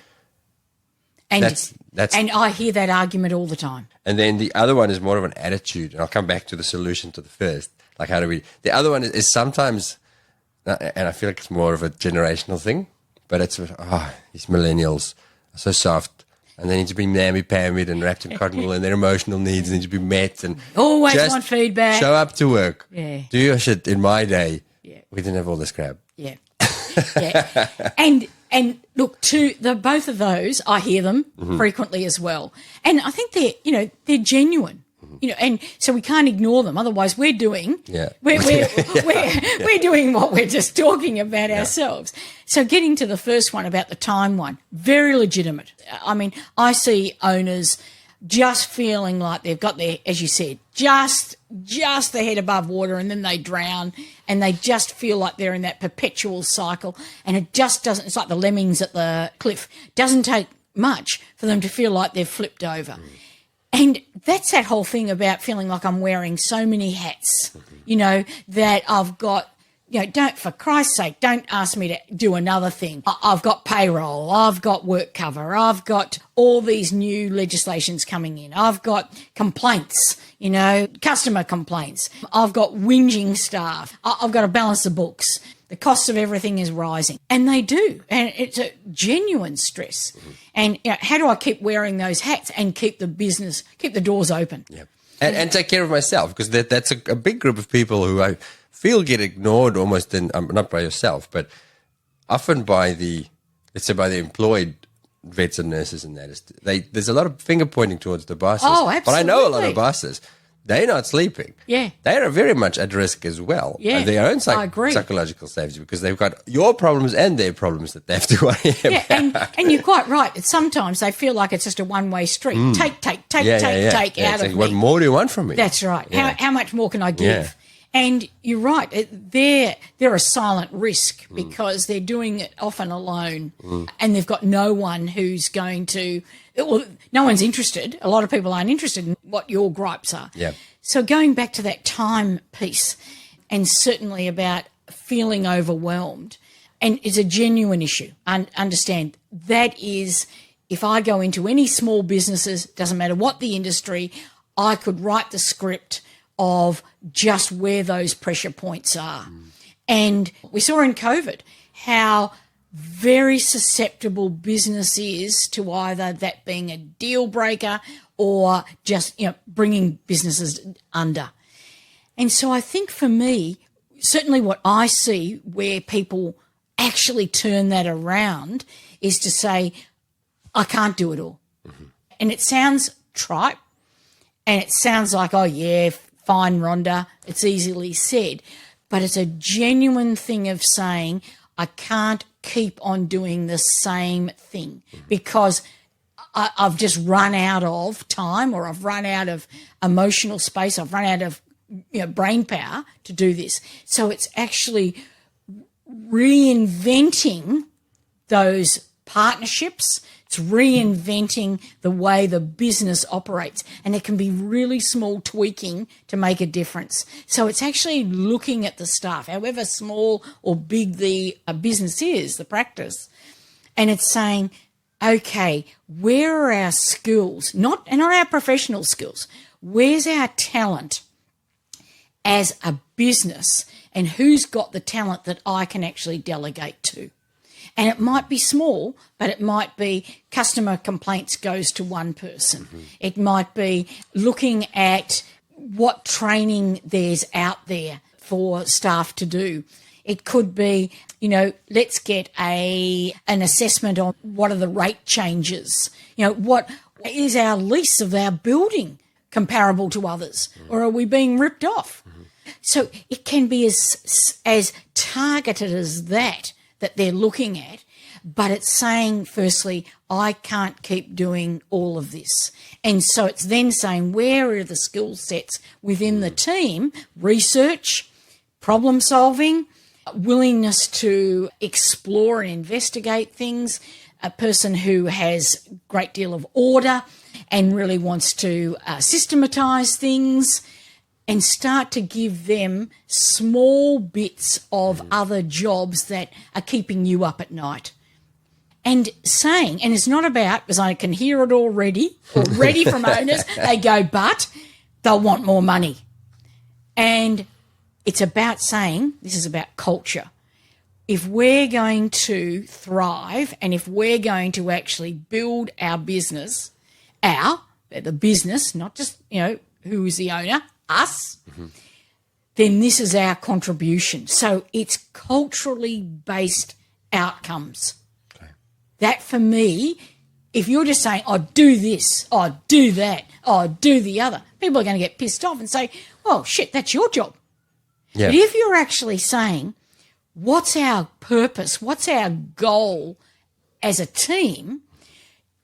And and I hear that argument all the time. And then the other one is more of an attitude. And I'll come back to the solution to the first. Like, how do we... The other one is sometimes, and I feel like it's more of a generational thing, but it's, these millennials are so soft. And they need to be namby-pambied and wrapped in cotton wool, and their emotional needs need to be met. And always want feedback. Show up to work. Yeah. Do your shit. In my day, yeah, we didn't have all this crap. Yeah. Yeah. And look, both of those, I hear them frequently as well. And I think they're genuine. And so we can't ignore them. Otherwise, we're doing we're doing what we're just talking about ourselves. So getting to the first one about the time one, very legitimate. I mean, I see owners just feeling like they've got their, as you said, just the head above water, and then they drown, and they just feel like they're in that perpetual cycle, and it just doesn't. It's like the lemmings at the cliff. It doesn't take much for them to feel like they've flipped over. And that's that whole thing about feeling like I'm wearing so many hats, that I've got, for Christ's sake, don't ask me to do another thing. I've got payroll, I've got work cover, I've got all these new legislations coming in, I've got complaints, customer complaints, I've got whinging staff, I've got to balance the books. The cost of everything is rising. And they do. And it's a genuine stress. And how do I keep wearing those hats and keep the doors open? Yeah. And take care of myself, because that's a big group of people who I feel get ignored almost, not by yourself, but often by the employed vets and nurses and that. There's a lot of finger pointing towards the bosses. Oh, absolutely. But I know a lot of bosses. They're not sleeping. Yeah. They are very much at risk as well. Yeah. Their own I agree. psychological safety, because they've got your problems and their problems that they have to worry about. Yeah, and you're quite right. Sometimes they feel like it's just a one-way street. Take out of me. What more do you want from me? That's right. Yeah. How much more can I give? Yeah. And you're right. They're a silent risk, because they're doing it often alone, and they've got no one who's going to. Well, no one's interested. A lot of people aren't interested in what your gripes are. Yeah. So going back to that time piece, and certainly about feeling overwhelmed, and it's a genuine issue. Understand that is, if I go into any small businesses, doesn't matter what the industry, I could write the script of just where those pressure points are. And we saw in COVID how very susceptible business is to either that being a deal breaker or just, bringing businesses under. And so I think for me, certainly what I see where people actually turn that around is to say, I can't do it all. And it sounds trite, and it sounds like, oh yeah, fine, Rhonda, it's easily said. But it's a genuine thing of saying, I can't keep on doing the same thing because I've just run out of time, or I've run out of emotional space, I've run out of brain power to do this. So it's actually reinventing those partnerships. It's reinventing the way the business operates, and it can be really small tweaking to make a difference. So it's actually looking at the staff, however small or big the business is, the practice, and it's saying, okay, where are our skills? Not our professional skills. Where's our talent as a business, and who's got the talent that I can actually delegate to? And it might be small, but it might be customer complaints goes to one person. It might be looking at what training there's out there for staff to do. It could be, let's get an assessment on what are the rate changes. What is our lease of our building comparable to others, or are we being ripped off? So it can be as targeted as that they're looking at, but it's saying, firstly, I can't keep doing all of this. And so it's then saying, where are the skill sets within the team? Research, problem solving, willingness to explore and investigate things, a person who has a great deal of order and really wants to systematise things. and start to give them small bits of other jobs that are keeping you up at night. And saying, and it's not about, because I can hear it already from owners, they go, but they'll want more money. And it's about saying, this is about culture. If we're going to thrive and if we're going to actually build our business, the business, not just, who is the owner, us, then this is our contribution. So it's culturally based outcomes. Okay. That for me, if you're just saying, oh, do this, oh, do that, oh, do the other, people are going to get pissed off and say, oh, shit, that's your job. Yeah. But if you're actually saying, what's our purpose, what's our goal as a team,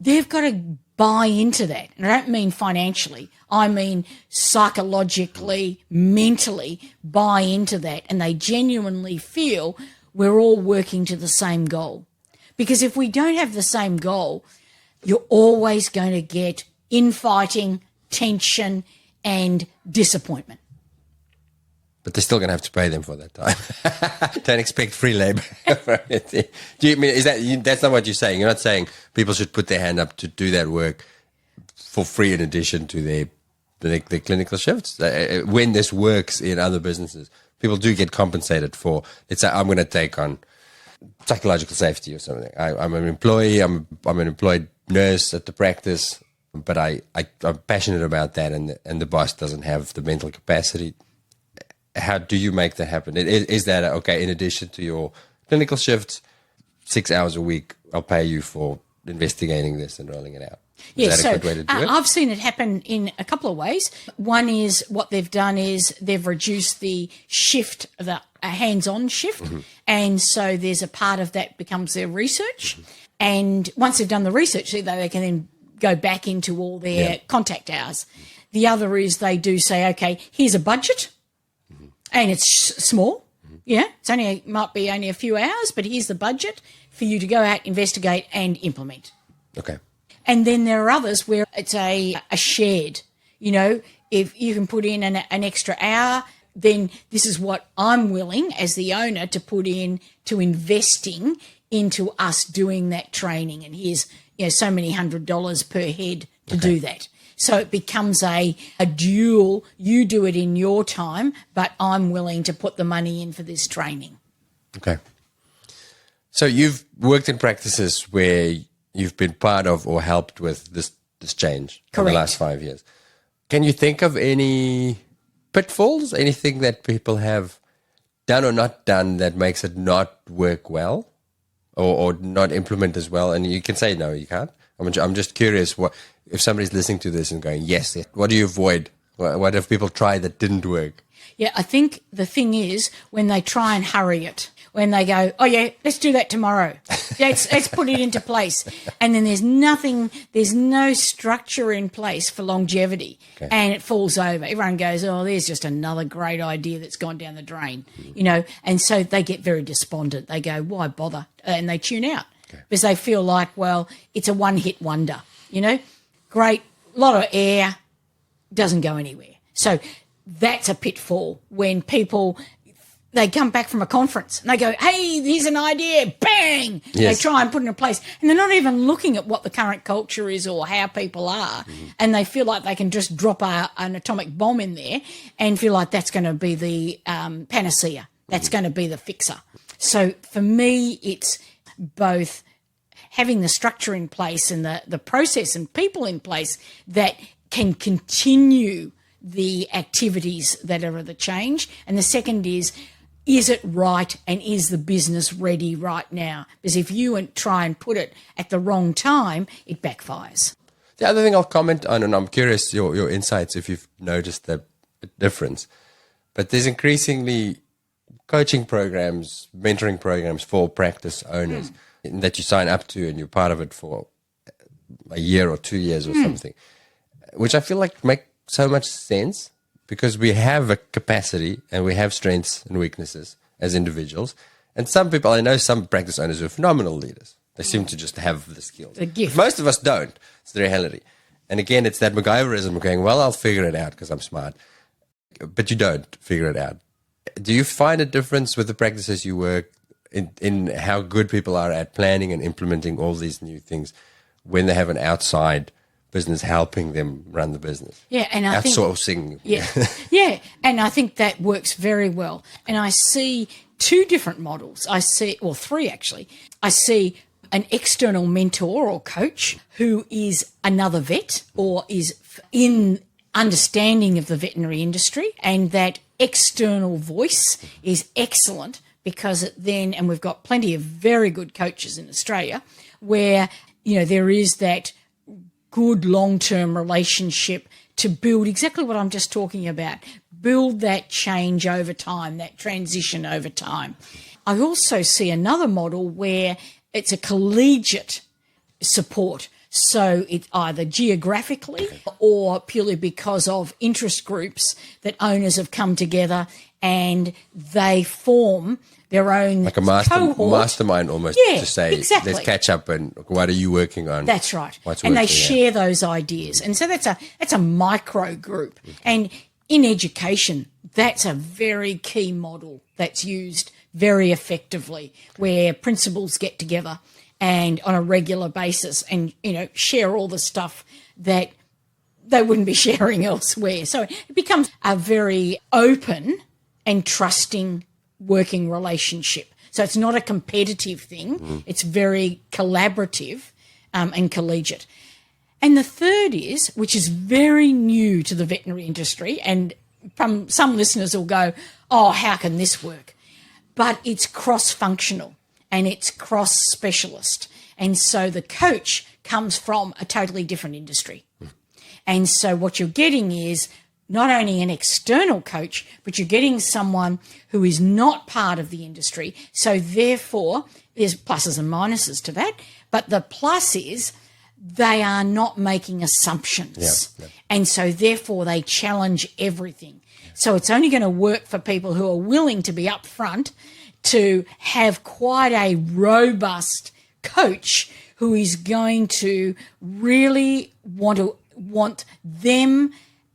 they've got to buy into that. And I don't mean financially. I mean psychologically, mentally buy into that. And they genuinely feel we're all working to the same goal. Because if we don't have the same goal, you're always going to get infighting, tension, and disappointment. But they're still going to have to pay them for that time. Don't expect free labor. Do you mean that's not what you're saying? You're not saying people should put their hand up to do that work for free in addition to their clinical shifts. When this works in other businesses, people do get compensated for. Let's say I'm going to take on psychological safety or something. I'm an employee. I'm an employed nurse at the practice, but I'm passionate about that, and the boss doesn't have the mental capacity. How do you make that happen? Is that, okay, in addition to your clinical shifts, 6 hours a week, I'll pay you for investigating this and rolling it out? Is that a good way to do it? I've seen it happen in a couple of ways. One is what they've done is they've reduced the shift, a hands-on shift, and so there's a part of that becomes their research. And once they've done the research, they can then go back into all their contact hours. The other is they do say, okay, here's a budget. And it's small, it's might be only a few hours, but here's the budget for you to go out, investigate, and implement. Okay. And then there are others where it's a shared, if you can put in an extra hour, then this is what I'm willing as the owner to put in to investing into us doing that training. And here's, so many $100 per head to do that. So it becomes a dual, you do it in your time, but I'm willing to put the money in for this training. Okay. So you've worked in practices where you've been part of or helped with this change in the last 5 years. Can you think of any pitfalls, anything that people have done or not done that makes it not work well or not implement as well? And you can say, no, you can't. I'm just curious, what if somebody's listening to this and going, yes, what do you avoid? What have people tried that didn't work? Yeah, I think the thing is when they try and hurry it, when they go, oh, yeah, let's do that tomorrow. Let's put it into place. And then there's no structure in place for longevity. Okay. And it falls over. Everyone goes, oh, there's just another great idea that's gone down the drain, and so they get very despondent. They go, why bother? And they tune out. Because they feel like, well, it's a one-hit wonder, great, lot of air, doesn't go anywhere. So that's a pitfall when people, they come back from a conference and they go, hey, here's an idea, bang! Yes. They try and put it in place. And they're not even looking at what the current culture is or how people are. And they feel like they can just drop an atomic bomb in there and feel like that's going to be the panacea. That's going to be the fixer. So for me, it's both having the structure in place and the process and people in place that can continue the activities that are the change. And the second is it right and is the business ready right now? Because if you try and put it at the wrong time, it backfires. The other thing I'll comment on, and I'm curious your insights if you've noticed the difference, but there's increasingly coaching programs, mentoring programs for practice owners that you sign up to and you're part of it for a year or 2 years or something, which I feel like make so much sense because we have a capacity and we have strengths and weaknesses as individuals. And some people, I know some practice owners who are phenomenal leaders. They seem to just have the skills. The gift. Most of us don't. It's the reality. And again, it's that MacGyverism of going, well, I'll figure it out because I'm smart. but you don't figure it out. Do you find a difference with the practices you work in how good people are at planning and implementing all these new things when they have an outside business helping them run the business? Yeah, and I think outsourcing. Yeah, and I think that works very well. And I see two different models. Three actually. I see an external mentor or coach who is another vet or is in understanding of the veterinary industry, and that external voice is excellent because and we've got plenty of very good coaches in Australia where, there is that good long-term relationship to build exactly what I'm just talking about, build that change over time, that transition over time. I also see another model where it's a collegiate support. So it's either geographically or purely because of interest groups that owners have come together and they form their own like a cohort. mastermind almost, Yeah, to say, exactly. Let's catch up and what are you working on? That's right. And they share those ideas. And so that's a micro group. And in education, that's a very key model that's used very effectively, where principals get together and on a regular basis and, share all the stuff that they wouldn't be sharing elsewhere. So it becomes a very open and trusting working relationship. So it's not a competitive thing. It's very collaborative and collegiate. And the third is, which is very new to the veterinary industry, and some listeners will go, oh, how can this work? But it's cross-functional and it's cross-specialist. And so the coach comes from a totally different industry. And so what you're getting is not only an external coach, but you're getting someone who is not part of the industry. So therefore, there's pluses and minuses to that. But the plus is they are not making assumptions. Yeah. And so therefore they challenge everything. So it's only going to work for people who are willing to be upfront, to have quite a robust coach who is going to really want them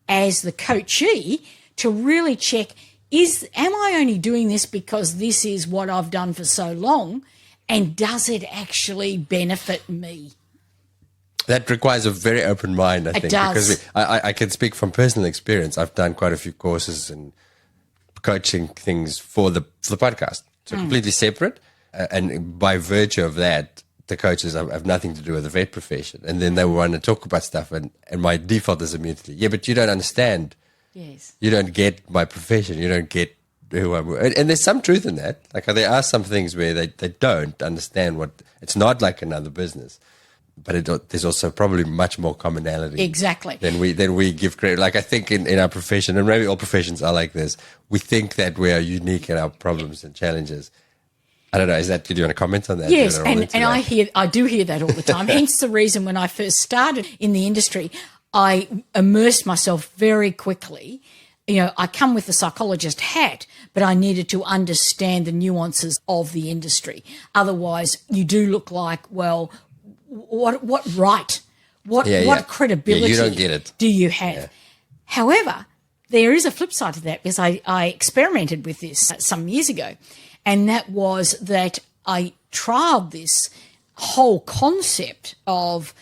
as the coachee to really check, am I only doing this because this is what I've done for so long, and does it actually benefit me? That requires a very open mind, I think. It does. Because I can speak from personal experience. I've done quite a few courses and coaching things for the podcast. So completely separate. And by virtue of that, the coaches have nothing to do with the vet profession. And then they want to talk about stuff. And my default is immediately, yeah, but you don't understand. Yes. You don't get my profession. You don't get who I'm. And there's some truth in that. Like there are some things where they don't understand it's not like another business. But there's also probably much more commonality. Exactly. Than we give credit. Like I think in our profession, and maybe all professions are like this, we think that we are unique in our problems and challenges. I don't know. Do you want to comment on that? Yes, and I do hear that all the time. Hence the reason when I first started in the industry, I immersed myself very quickly. I come with the psychologist hat, but I needed to understand the nuances of the industry. Otherwise, you do look like, well, what right? What credibility you don't get it. Do you have? Yeah. However, there is a flip side to that, because I experimented with this some years ago, and that was that I trialled this whole concept of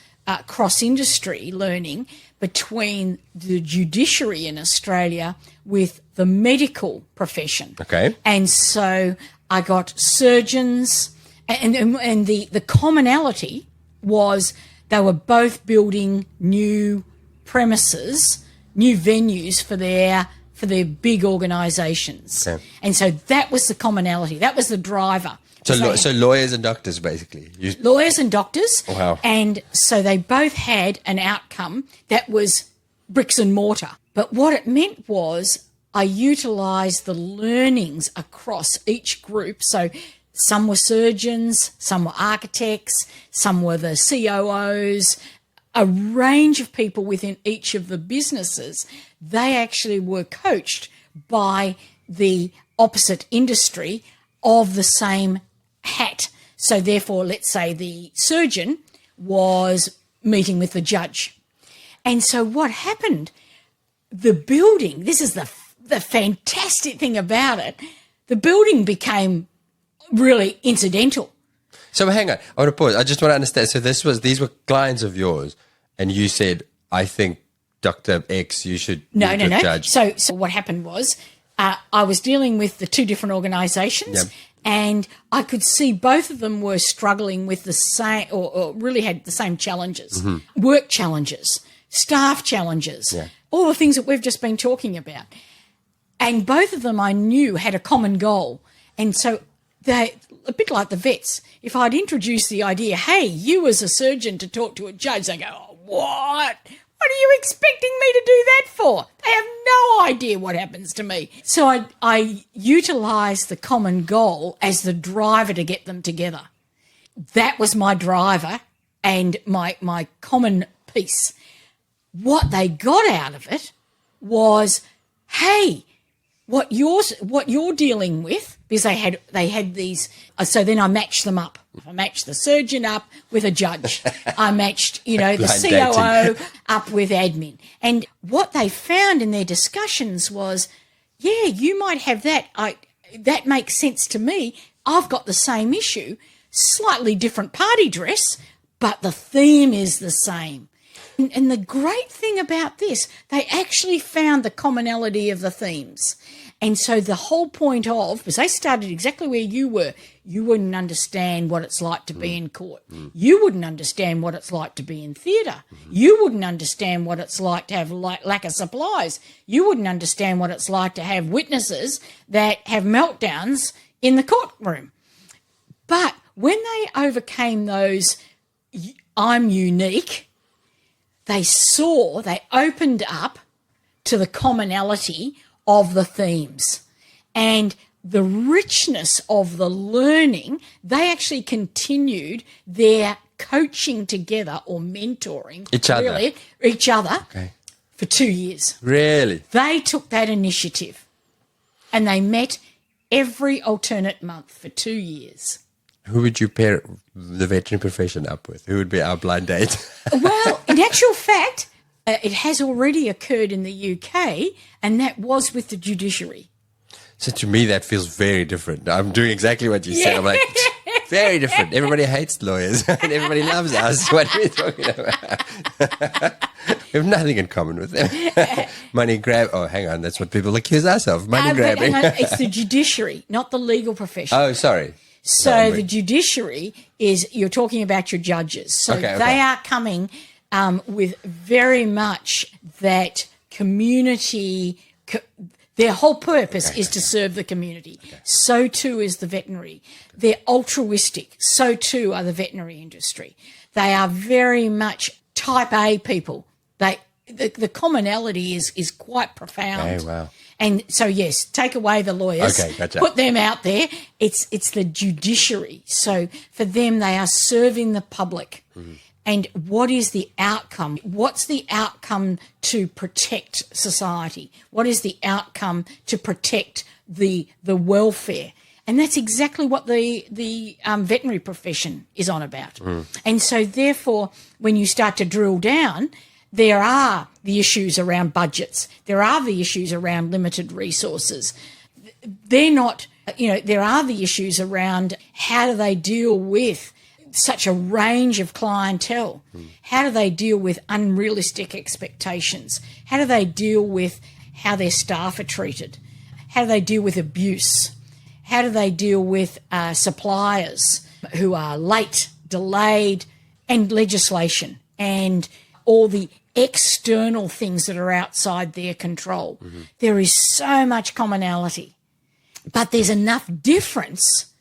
cross-industry learning between the judiciary in Australia with the medical profession. Okay. And so I got surgeons, and the commonality was they were both building new premises, new venues for their big organisations. Okay. And so that was the commonality. That was the driver. So lawyers and doctors, basically. Lawyers and doctors. Oh, wow. And so they both had an outcome that was bricks and mortar. But what it meant was I utilised the learnings across each group. So some were surgeons, some were architects, some were the COOs, a range of people within each of the businesses. They actually were coached by the opposite industry of the same hat. So therefore, let's say the surgeon was meeting with the judge. And so what happened, the building, this is the fantastic thing about it, the building became really incidental. So hang on, I want to pause. I just want to understand. So these were clients of yours, and you said, I think Dr. X, you should No. judge. So what happened was I was dealing with the two different organisations, Yep. and I could see both of them were struggling with the same, or really had the same challenges, work challenges, staff challenges, all the things that we've just been talking about. And both of them I knew had a common goal. And so they, a bit like the vets, if I'd introduced the idea, hey, you as a surgeon to talk to a judge, they go, oh, what? What are you expecting me to do that for? They have no idea what happens to me. So I utilised the common goal as the driver to get them together. That was my driver and my common piece. What they got out of it was, hey, what you're dealing with, because they had these. So then I matched them up. I matched the surgeon up with a judge. I matched, the COO up with admin. And what they found in their discussions was, yeah, you might have that. That makes sense to me. I've got the same issue, slightly different party dress, but the theme is the same. And the great thing about this, they actually found the commonality of the themes. And so the whole point of, because they started exactly where you were, you wouldn't understand what it's like to be in court. You wouldn't understand what it's like to be in theatre. You wouldn't understand what it's like to have lack of supplies. You wouldn't understand what it's like to have witnesses that have meltdowns in the courtroom. But when they overcame those, I'm unique, they opened up to the commonality of the themes and the richness of the learning. They actually continued their coaching together or mentoring each other for 2 years. Really? They took that initiative and they met every alternate month for 2 years. Who would you pair the veterinary profession up with? Who would be our blind date? Well, in actual fact, it has already occurred in the UK, and that was with the judiciary. So to me, that feels very different. I'm doing exactly what you said. I'm like, it's very different. Everybody hates lawyers and everybody loves us. What are we talking about? We have nothing in common with them. Money grab. Oh, hang on. That's what people accuse us of. Money grabbing. It's the judiciary, not the legal profession. Oh, sorry. So the judiciary is, you're talking about your judges. So they are coming with very much that community. Their whole purpose is to serve the community. So too is the veterinary. They're altruistic. So too are the veterinary industry. They are very much type A people. The commonality is quite profound. Oh, wow. And so, yes, take away the lawyers, put them out there. It's the judiciary. So for them, they are serving the public. And what is the outcome? What's the outcome to protect society? What is the outcome to protect the welfare? And that's exactly what the veterinary profession is on about. And so, therefore, when you start to drill down, there are the issues around budgets. There are the issues around limited resources. They're not, there are the issues around how do they deal with such a range of clientele? How do they deal with unrealistic expectations? How do they deal with how their staff are treated? How do they deal with abuse? How do they deal with suppliers who are late, delayed, and legislation and all the external things that are outside their control? There is so much commonality, but there's enough difference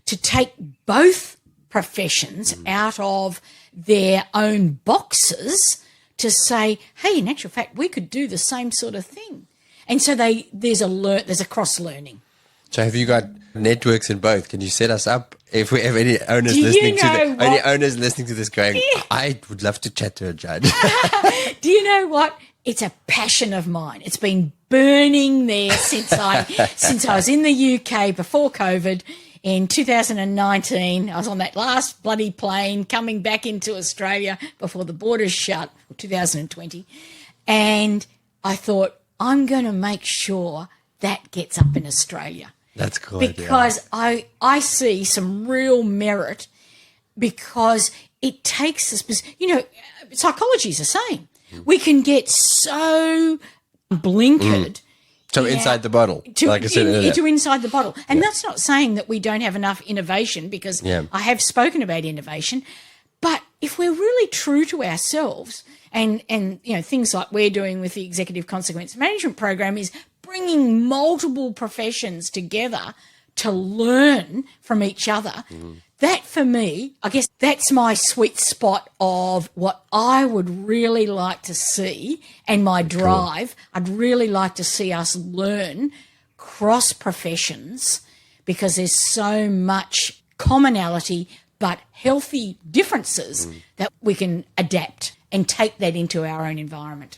to take both professions out of their own boxes to say, hey, in actual fact, we could do the same sort of thing. And so there's a cross-learning. So have you got networks in both? Can you set us up? If we have any owners listening to this going, I would love to chat to a judge. Do you know what? It's a passion of mine. It's been burning there since I was in the UK before COVID. In 2019, I was on that last bloody plane coming back into Australia before the borders shut, 2020, and I thought, I'm going to make sure that gets up in Australia. That's cool. Yeah. Because I see some real merit, because it takes us, psychology is the same. We can get so blinkered. So inside the bottle. Like I said earlier. To inside the bottle. And that's not saying that we don't have enough innovation, because I have spoken about innovation. But if we're really true to ourselves, and things like we're doing with the Executive Consequence Management Program is bringing multiple professions together to learn from each other. That, for me, I guess that's my sweet spot of what I would really like to see, and my drive. Cool. I'd really like to see us learn cross professions, because there's so much commonality but healthy differences that we can adapt and take that into our own environment.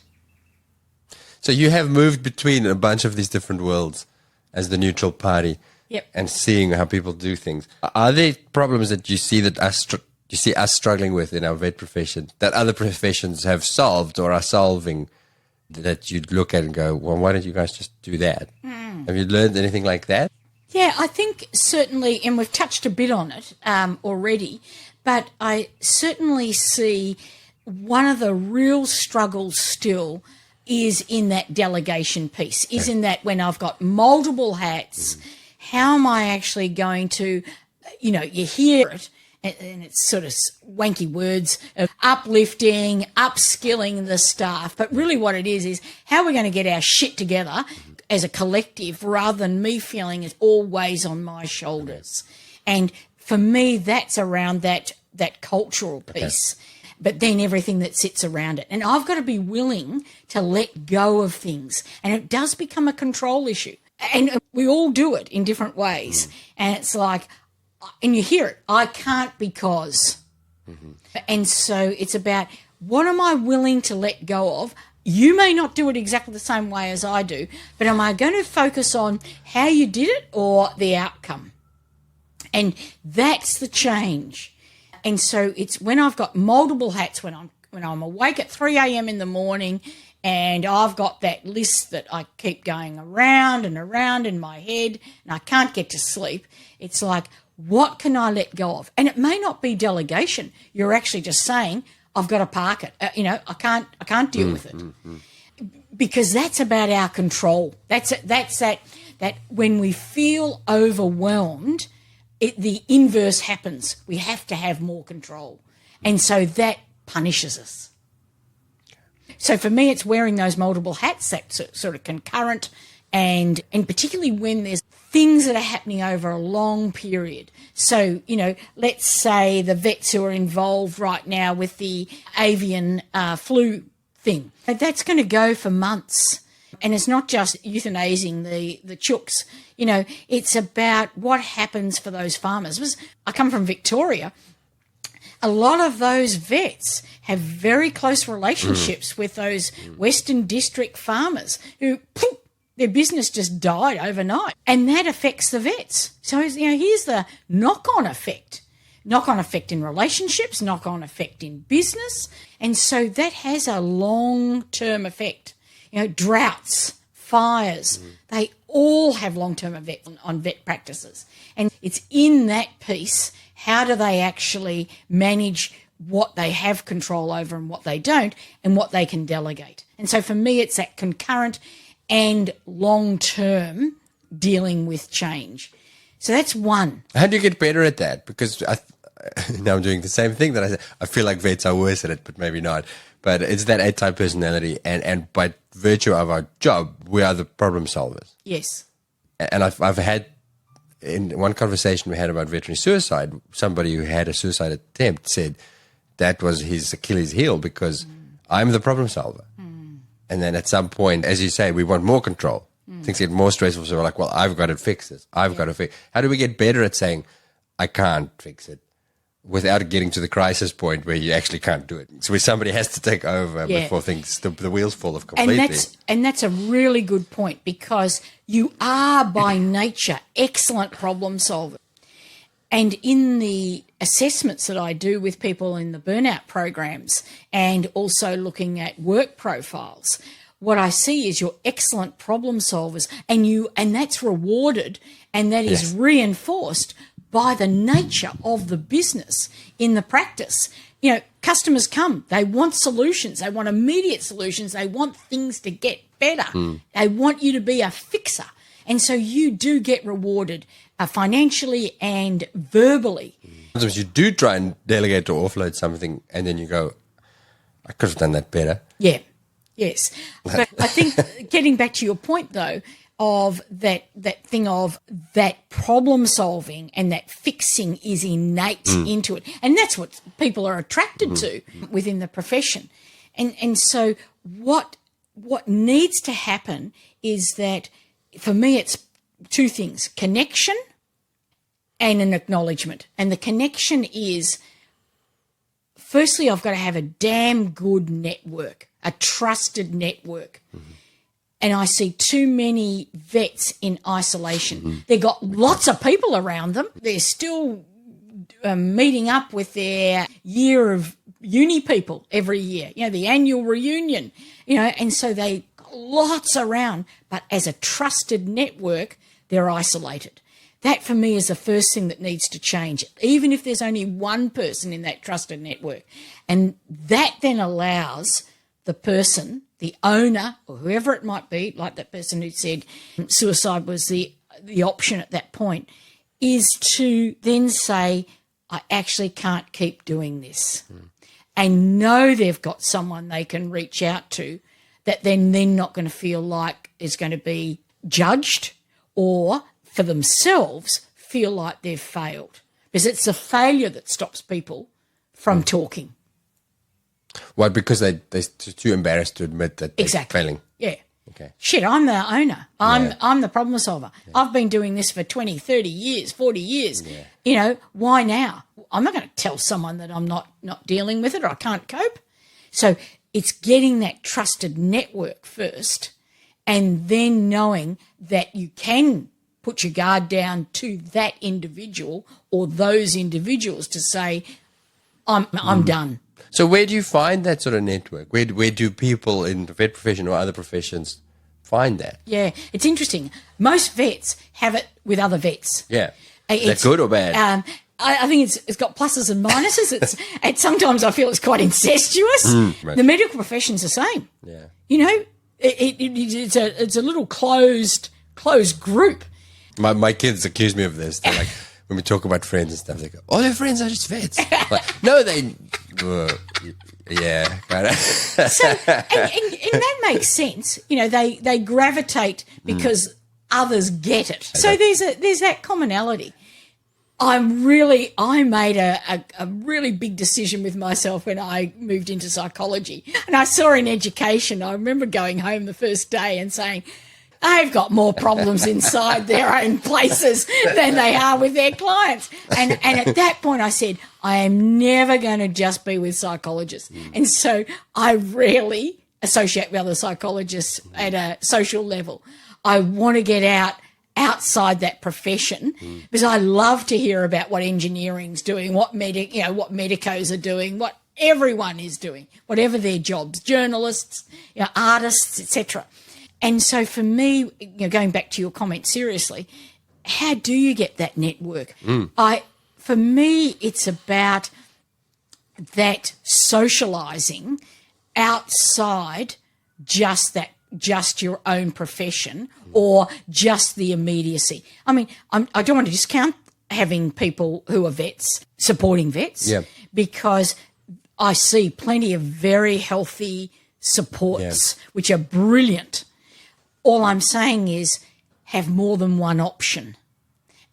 So you have moved between a bunch of these different worlds as the neutral party. Yep. And seeing how people do things. Are there problems that you see us struggling with in our vet profession that other professions have solved or are solving, that you'd look at and go, well, why don't you guys just do that? Have you learned anything like that? Yeah, I think certainly, and we've touched a bit on it already, but I certainly see one of the real struggles still is in that delegation piece, is in that when I've got multiple hats, how am I actually going to, you hear it, and it's sort of wanky words of uplifting, upskilling the staff. But really what it is how we're going to get our shit together as a collective, rather than me feeling it's always on my shoulders. And for me, that's around that cultural piece. Okay. But then everything that sits around it. And I've got to be willing to let go of things. And it does become a control issue. And we all do it in different ways. And it's like, and you hear it, I can't because. And so it's about, what am I willing to let go of? You may not do it exactly the same way as I do, but am I going to focus on how you did it or the outcome? And that's the change. And so it's when I've got multiple hats, when I'm awake at 3 a.m. in the morning, and I've got that list that I keep going around and around in my head, and I can't get to sleep. It's like, what can I let go of? And it may not be delegation. You're actually just saying, I've got to park it. I can't deal with it, because that's about our control. That's that when we feel overwhelmed, the inverse happens. We have to have more control, and so that punishes us. So for me, it's wearing those multiple hats, that sort of concurrent, and particularly when there's things that are happening over a long period. So, let's say the vets who are involved right now with the avian flu thing, that's going to go for months. And it's not just euthanizing the chooks. It's about what happens for those farmers. I come from Victoria. A lot of those vets have very close relationships with those Western District farmers who, their business just died overnight. And that affects the vets. So, here's the knock-on effect. Knock-on effect in relationships, knock-on effect in business. And so that has a long-term effect. Droughts, fires, they all have long-term effect on vet practices. And it's in that piece, how do they actually manage what they have control over and what they don't, and what they can delegate. And so for me, it's that concurrent and long-term dealing with change. So that's one. How do you get better at that? Because now I'm doing the same thing that I said. I feel like vets are worse at it, but maybe not. But it's that A-type personality, and by virtue of our job, we are the problem solvers. Yes. And I've had, in one conversation we had about veterinary suicide, somebody who had a suicide attempt said that was his Achilles heel, because I'm the problem solver. And then at some point, as you say, we want more control. Things get more stressful, so we're like, well, I've got to fix this. I've got to fix. How do we get better at saying, I can't fix it, without getting to the crisis point where you actually can't do it? So where somebody has to take over before the wheels fall off completely. And that's a really good point, because you are by nature excellent problem solvers. And in the assessments that I do with people in the burnout programs, and also looking at work profiles, what I see is you're excellent problem solvers, and that's rewarded, and that is reinforced by the nature of the business in the practice. You know, customers come, they want solutions, they want immediate solutions, they want things to get better. They want you to be a fixer. And so you do get rewarded financially and verbally. Sometimes you do try and delegate or offload something, and then you go, I could have done that better. Yeah, yes. But I think getting back to your point, though, of that thing of that problem solving and that fixing is innate into it. And that's what people are attracted to within the profession. And so what needs to happen is that, for me, it's two things: connection and an acknowledgement. And the connection is, firstly, I've got to have a damn good network, a trusted network. And I see too many vets in isolation. They've got lots of people around them. They're still meeting up with their year of uni people every year, you know, the annual reunion, you know, and so they got lots around. But as a trusted network, they're isolated. That, for me, is the first thing that needs to change, even if there's only one person in that trusted network. And that then allows the person, the owner, or whoever it might be, like that person who said suicide was the option at that point, is to then say, I actually can't keep doing this. And know they've got someone they can reach out to that then they're not going to feel like is going to be judged, or for themselves feel like they've failed. Because it's the failure that stops people from talking. Why? Because they're too embarrassed to admit that they're failing. Yeah. Okay. Shit, I'm the owner. I'm the problem solver. Yeah. I've been doing this for 20, 30 years, 40 years. Yeah. You know, why now? I'm not going to tell someone that I'm not dealing with it, or I can't cope. So it's getting that trusted network first, and then knowing that you can put your guard down to that individual or those individuals to say, I'm done. So where do you find that sort of network? Where do people in the vet profession or other professions find that? Yeah, it's interesting. Most vets have it with other vets. Yeah. Is that good or bad? I think it's got pluses and minuses. It's sometimes I feel it's quite incestuous. Right. The medical profession's the same. Yeah. You know, it's a little closed group. My kids accuse me of this. They're like, when we talk about friends and stuff, they go, all their friends are just vets. Like, no, they... yeah, kind of. So, and that makes sense. You know, they gravitate because others get it. So there's that commonality. I made a really big decision with myself when I moved into psychology. And I saw in education, I remember going home the first day and saying, they've got more problems inside their own places than they are with their clients. And at that point I said, I am never going to just be with psychologists. And so I rarely associate with other psychologists at a social level. I want to get outside that profession because I love to hear about what engineering's doing, what medicos are doing, what everyone is doing, whatever their jobs, journalists, artists, etc. And so for me, going back to your comment seriously, how do you get that network? For me, it's about that socialising outside just your own profession or just the immediacy. I mean, I don't want to discount having people who are vets supporting vets because I see plenty of very healthy supports which are brilliant. All I'm saying is have more than one option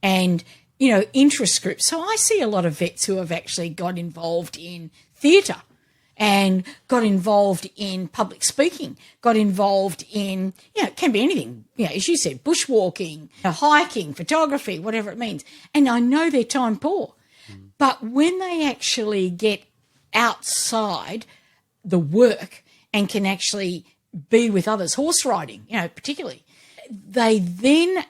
and, interest groups. So I see a lot of vets who have actually got involved in theatre and got involved in public speaking, got involved in, it can be anything, as you said, bushwalking, hiking, photography, whatever it means. And I know they're time poor. But when they actually get outside the work and can actually be with others, horse riding, particularly, they then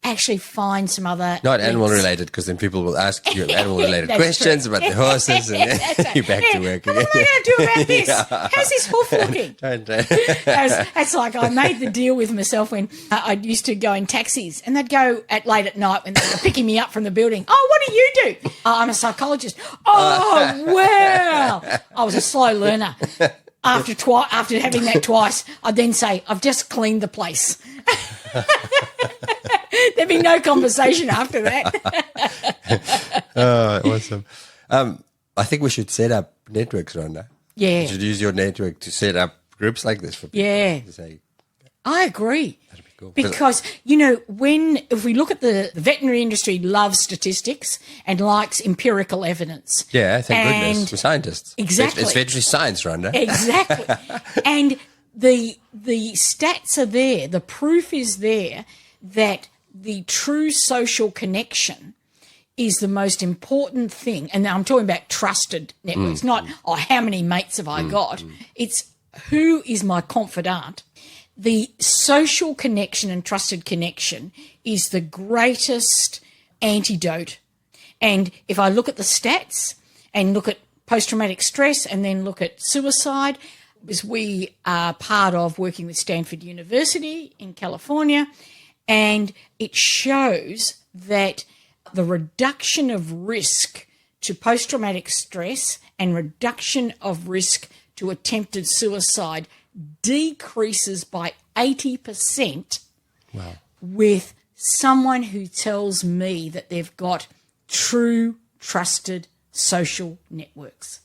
actually find some other Not animal links. related, because then people will ask you animal related That's questions true. about the horses, and then That's right. you're back to work What am again. I going to do about this? How's this hoof looking? That's like I made the deal with myself when I used to go in taxis, and they'd go at late at night when they were picking me up from the building. Oh, what do you do? Oh, I'm a psychologist. Oh, wow. I was a slow learner. After having that twice, I'd then say, I've just cleaned the place. There'd be no conversation after that. Oh, awesome. I think we should set up networks, Rhonda. Yeah. You should use your network to set up groups like this for people. Yeah. To say, I agree. that'd be cool. Because, if we look at the veterinary industry loves statistics and likes empirical evidence. Yeah, thank And- goodness. We're scientists. Exactly. It's veterinary science, Rhonda. Exactly. And the stats are there. The proof is there that the true social connection is the most important thing. And I'm talking about trusted networks, not, how many mates have I got? It's who is my confidant. The social connection and trusted connection is the greatest antidote. And if I look at the stats and look at post-traumatic stress and then look at suicide, because we are part of working with Stanford University in California, and it shows that the reduction of risk to post-traumatic stress and reduction of risk to attempted suicide decreases by 80% with someone who tells me that they've got true, trusted social networks.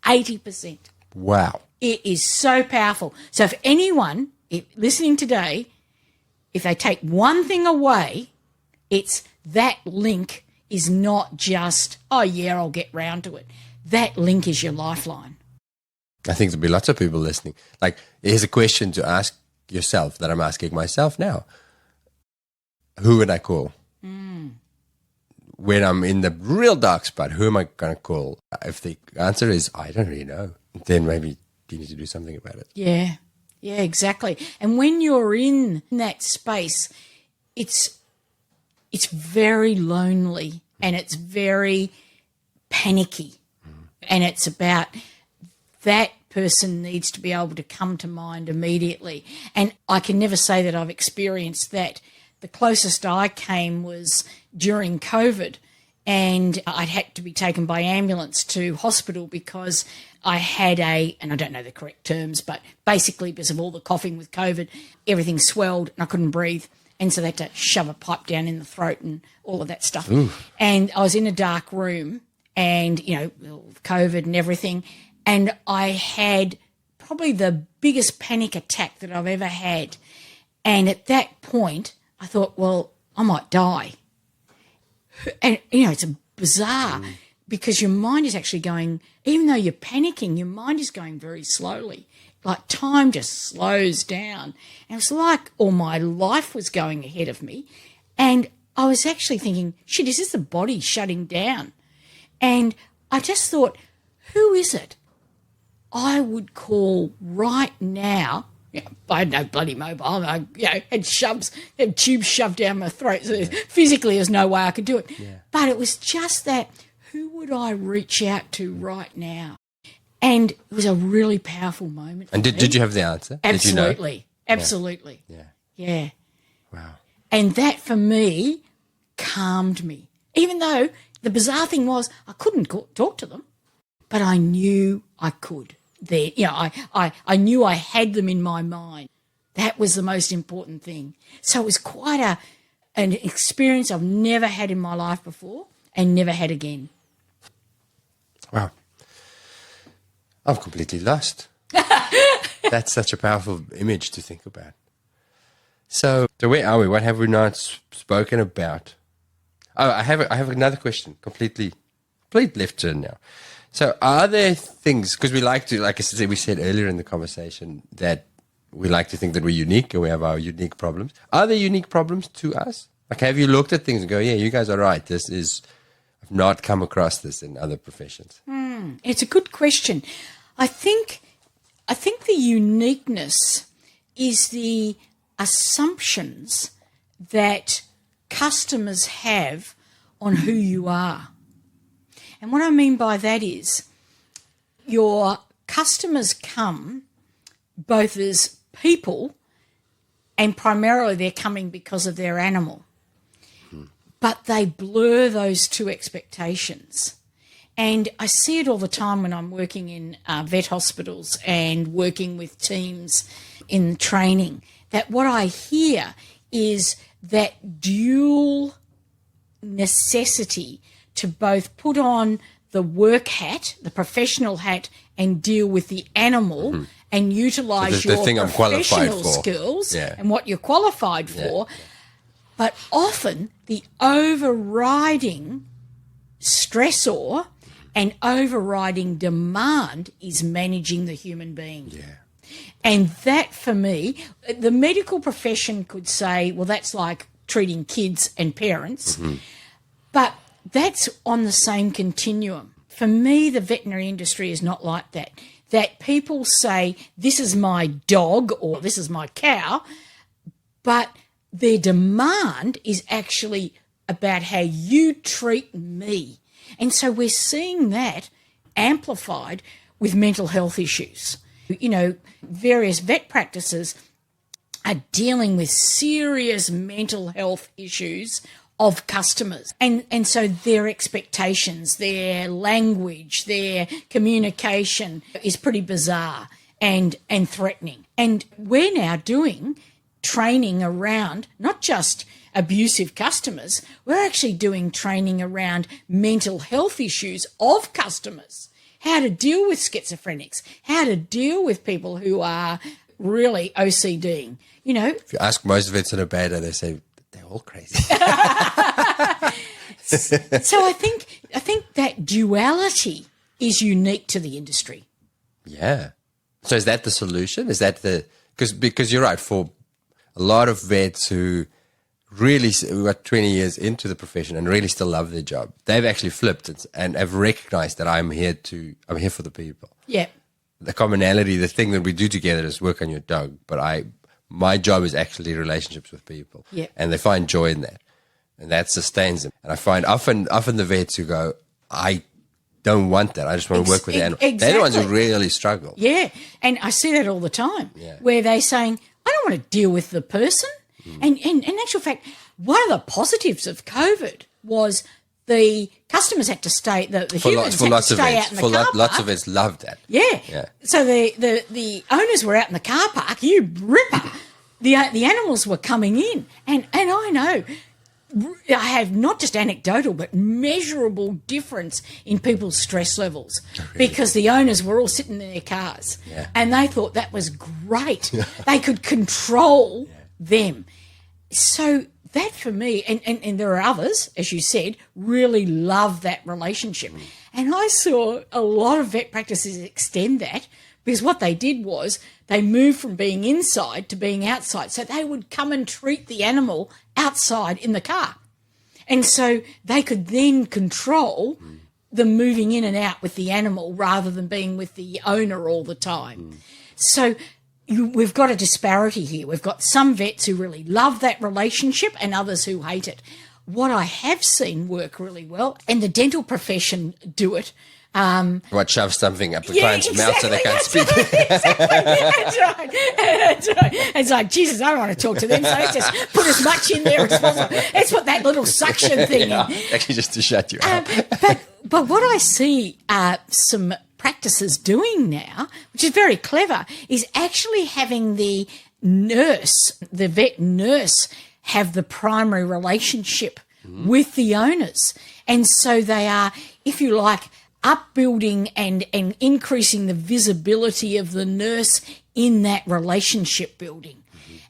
80%. Wow. It is so powerful. So if anyone listening today, if they take one thing away, it's that link is not just, oh, yeah, I'll get round to it. That link is your lifeline. I think there'll be lots of people listening. Like, here's a question to ask yourself that I'm asking myself now. Who would I call? When I'm in the real dark spot, who am I going to call? If the answer is, I don't really know, then maybe you need to do something about it. Yeah, exactly. And when you're in that space, it's very lonely and it's very panicky. And it's about that person needs to be able to come to mind immediately. And I can never say that I've experienced that. The closest I came was during COVID, and I'd had to be taken by ambulance to hospital because I had and I don't know the correct terms, but basically because of all the coughing with COVID, everything swelled and I couldn't breathe. And so they had to shove a pipe down in the throat and all of that stuff. Ooh. And I was in a dark room and, COVID and everything. And I had probably the biggest panic attack that I've ever had. And at that point, I thought, well, I might die. And, it's a bizarre because your mind is actually going, even though you're panicking, your mind is going very slowly. Like time just slows down. And it was like all my life was going ahead of me. And I was actually thinking, shit, is this the body shutting down? And I just thought, who is it I would call right now? I had no bloody mobile. I had tubes shoved down my throat. So physically, there's no way I could do it. Yeah. But it was just that, who would I reach out to right now? And it was a really powerful moment. And did you have the answer? Absolutely. Did you know? Absolutely. Yeah. Wow. And that, for me, calmed me. Even though the bizarre thing was I couldn't talk to them, but I knew I could. I knew I had them in my mind. That was the most important thing. So it was quite an experience I've never had in my life before and never had again. Wow. I'm completely lost. That's such a powerful image to think about. So where are we? What have we not spoken about? Oh, I have another question, complete left turn now. So are there things, because we like to, like I said, we said earlier in the conversation that we like to think that we're unique and we have our unique problems. Are there unique problems to us? Like, have you looked at things and go, yeah, you guys are right. I've not come across this in other professions. It's a good question. I think the uniqueness is the assumptions that customers have on who you are. And what I mean by that is your customers come both as people and primarily they're coming because of their animal. But they blur those two expectations. And I see it all the time when I'm working in vet hospitals and working with teams in training, that what I hear is that dual necessity to both put on the work hat, the professional hat, and deal with the animal and utilise So the your thing I'm qualified professional for. skills Yeah. and what you're qualified for. But often the overriding stressor and overriding demand is managing the human being. Yeah. And that, for me, the medical profession could say, well, that's like treating kids and parents, but that's on the same continuum. For me, the veterinary industry is not like that. That people say, this is my dog or this is my cow, but their demand is actually about how you treat me. And so we're seeing that amplified with mental health issues. You know, various vet practices are dealing with serious mental health issues of customers. And so their expectations, their language, their communication is pretty bizarre and threatening. And we're now doing training around not just abusive customers, we're actually doing training around mental health issues of customers, how to deal with schizophrenics, how to deal with people who are really OCDing. You know, If you ask most vets in a bad day, they say they're all crazy. so I think that duality is unique to the industry. Yeah. So is that the solution? Is that because you're right, for a lot of vets who are 20 years into the profession and really still love their job, they've actually flipped it and have recognized that I'm here for the people. Yeah. The commonality, the thing that we do together is work on your dog, but my job is actually relationships with people. Yeah. And they find joy in that. And that sustains them. And I find often the vets who go, I don't want that. I just want to work with the animal. Exactly. They're the ones who really struggle. Yeah. And I see that all the time, Yeah. where they're saying, I don't want to deal with the person. And in actual fact, one of the positives of COVID was the customers had to stay, the humans had to stay out in the car park. Lots of vets loved that. Yeah. So the owners were out in the car park, you ripper. The animals were coming in. And I know, I have not just anecdotal, but measurable difference in people's stress levels because the owners were all sitting in their cars and they thought that was great. They could control them. So that for me, and there are others, as you said, really love that relationship. And I saw a lot of vet practices extend that because what they did was they moved from being inside to being outside. So they would come and treat the animal outside in the car. And so they could then control the moving in and out with the animal rather than being with the owner all the time. So we've got a disparity here. We've got some vets who really love that relationship and others who hate it. What I have seen work really well, and the dental profession do it. What, shove something up the client's mouth so they can't speak? Exactly. That's right. It's like, Jesus, I don't want to talk to them, so let's just put as much in there as possible. Let's put that little suction thing in. Actually, just to shut you up. But what I see some practices doing now, which is very clever, is actually having the vet nurse, have the primary relationship with the owners. And so they are, if you like, upbuilding and increasing the visibility of the nurse in that relationship building.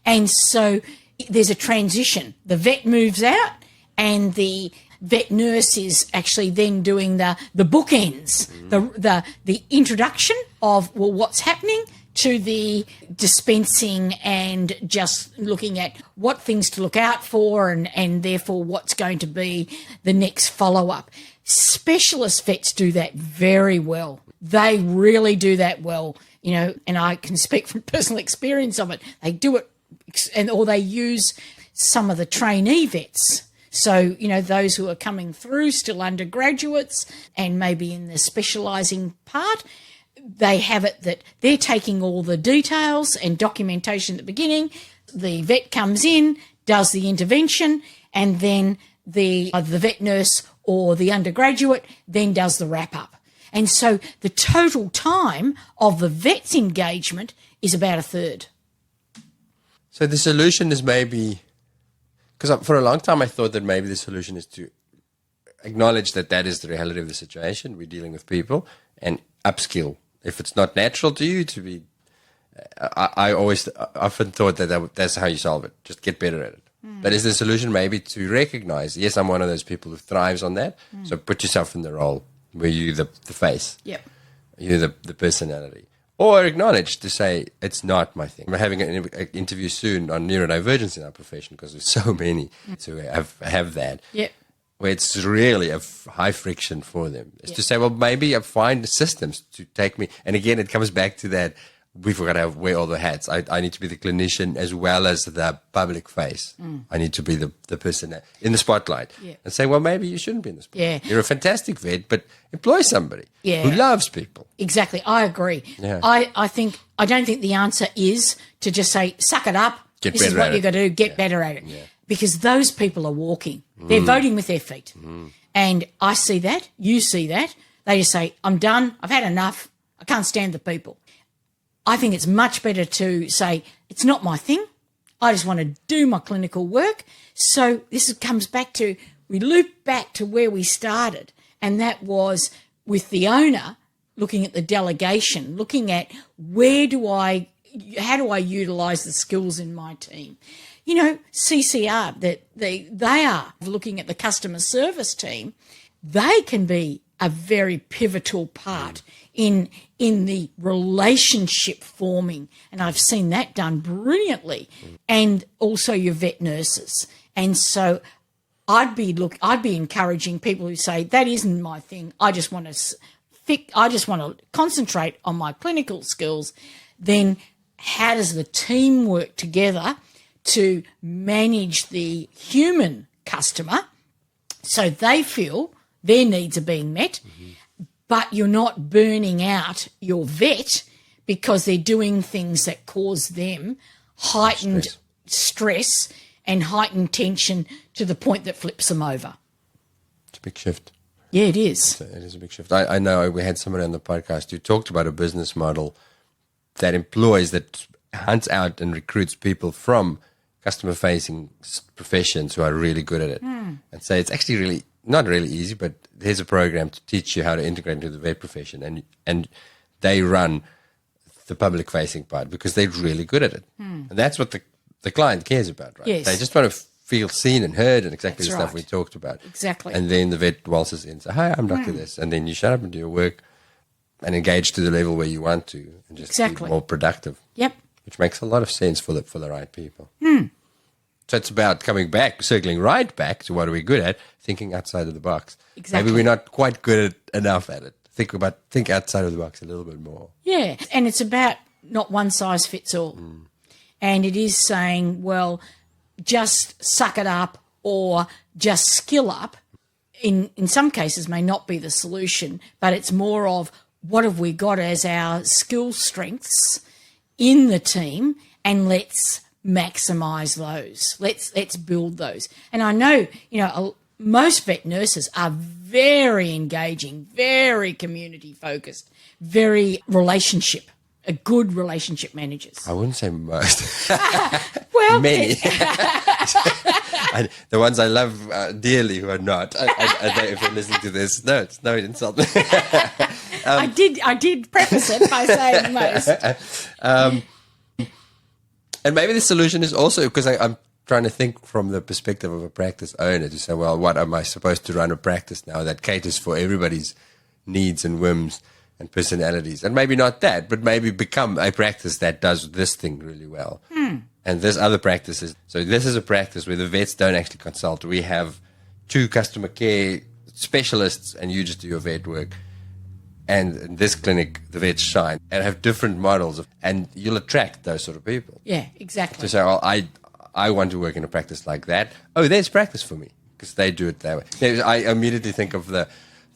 And so there's a transition. The vet moves out and the vet nurse is actually then doing the bookends, the introduction of, well, what's happening, to the dispensing and just looking at what things to look out for and therefore what's going to be the next follow-up. Specialist vets do that very well. They really do that well, you know, and I can speak from personal experience of it. They do it, or they use some of the trainee vets So, those who are coming through, still undergraduates and maybe in the specialising part, they have it that they're taking all the details and documentation at the beginning. The vet comes in, does the intervention, and then either the vet nurse or the undergraduate then does the wrap-up. And so the total time of the vet's engagement is about a third. So the solution is maybe, because for a long time I thought that maybe the solution is to acknowledge that that is the reality of the situation. We're dealing with people, and upskill. If it's not natural to you to be, I often thought that's how you solve it. Just get better at it. But is the solution maybe to recognize, yes, I'm one of those people who thrives on that. So put yourself in the role where you're the face. Yep. You're the personality. Or acknowledge to say, it's not my thing. We're having an interview soon on neurodivergence in our profession because there's so many to have that. Yep. Where it's really a high friction for them. It's to say, well, maybe I find systems to take me. And again, it comes back to that. We've got to wear all the hats. I need to be the clinician as well as the public face. I need to be the person in the spotlight. Yeah. And say, well, maybe you shouldn't be in the spotlight. Yeah. You're a fantastic vet, but employ somebody who loves people. Exactly. I agree. Yeah. I don't think the answer is to just say, suck it up. This is what you've got to do. Get better at it. Yeah. Because those people are walking. They're voting with their feet. And I see that. You see that. They just say, I'm done. I've had enough. I can't stand the people. I think it's much better to say, it's not my thing. I just want to do my clinical work. So this comes back to, we loop back to where we started. And that was with the owner looking at the delegation, looking at how do I utilise the skills in my team? CCR, that they are looking at the customer service team. They can be a very pivotal part in the relationship forming, and I've seen that done brilliantly. And also your vet nurses. And so I'd be encouraging people who say that isn't my thing. I just want to concentrate on my clinical skills. Then how does the team work together to manage the human customer so they feel their needs are being met, but you're not burning out your vet because they're doing things that cause them heightened stress and heightened tension to the point that flips them over. It's a big shift. Yeah, it is. It is a big shift. I know we had somebody on the podcast who talked about a business model that employs, that hunts out and recruits people from customer-facing professions who are really good at it. And say it's actually really not really easy, but there's a program to teach you how to integrate into the vet profession, and they run the public-facing part because they're really good at it. And that's what the client cares about, right? Yes. They just want to feel seen and heard and exactly That's the stuff right. we talked about. Exactly. And then the vet waltzes in and says, hi, I'm Dr. This. And then you shut up and do your work and engage to the level where you want to and just be more productive. Yep. Which makes a lot of sense for the right people. So it's about coming back, circling right back to what are we good at, thinking outside of the box. Exactly. Maybe we're not quite good enough at it. Think outside of the box a little bit more. Yeah, and it's about not one size fits all. And it is saying, well, just suck it up or just skill up in some cases may not be the solution, but it's more of what have we got as our skill strengths in the team, and let's maximise those. Let's build those. And I know, most vet nurses are very engaging, very community focused, very good relationship managers. I wouldn't say most. Well, many. The ones I love dearly who are not. I don't, if you're listening to this, no, it's no insult. I did preface it by saying most. And maybe the solution is also, because I'm trying to think from the perspective of a practice owner to say, well, what am I supposed to run a practice now that caters for everybody's needs and whims and personalities? And maybe not that, but maybe become a practice that does this thing really well. And there's other practices. So this is a practice where the vets don't actually consult. We have 2 customer care specialists and you just do your vet work. And in this clinic, the vets shine and have different models, and you'll attract those sort of people. Yeah, exactly. To say, well, I want to work in a practice like that. Oh, there's practice for me. because they do it that way. Yeah, I immediately think of the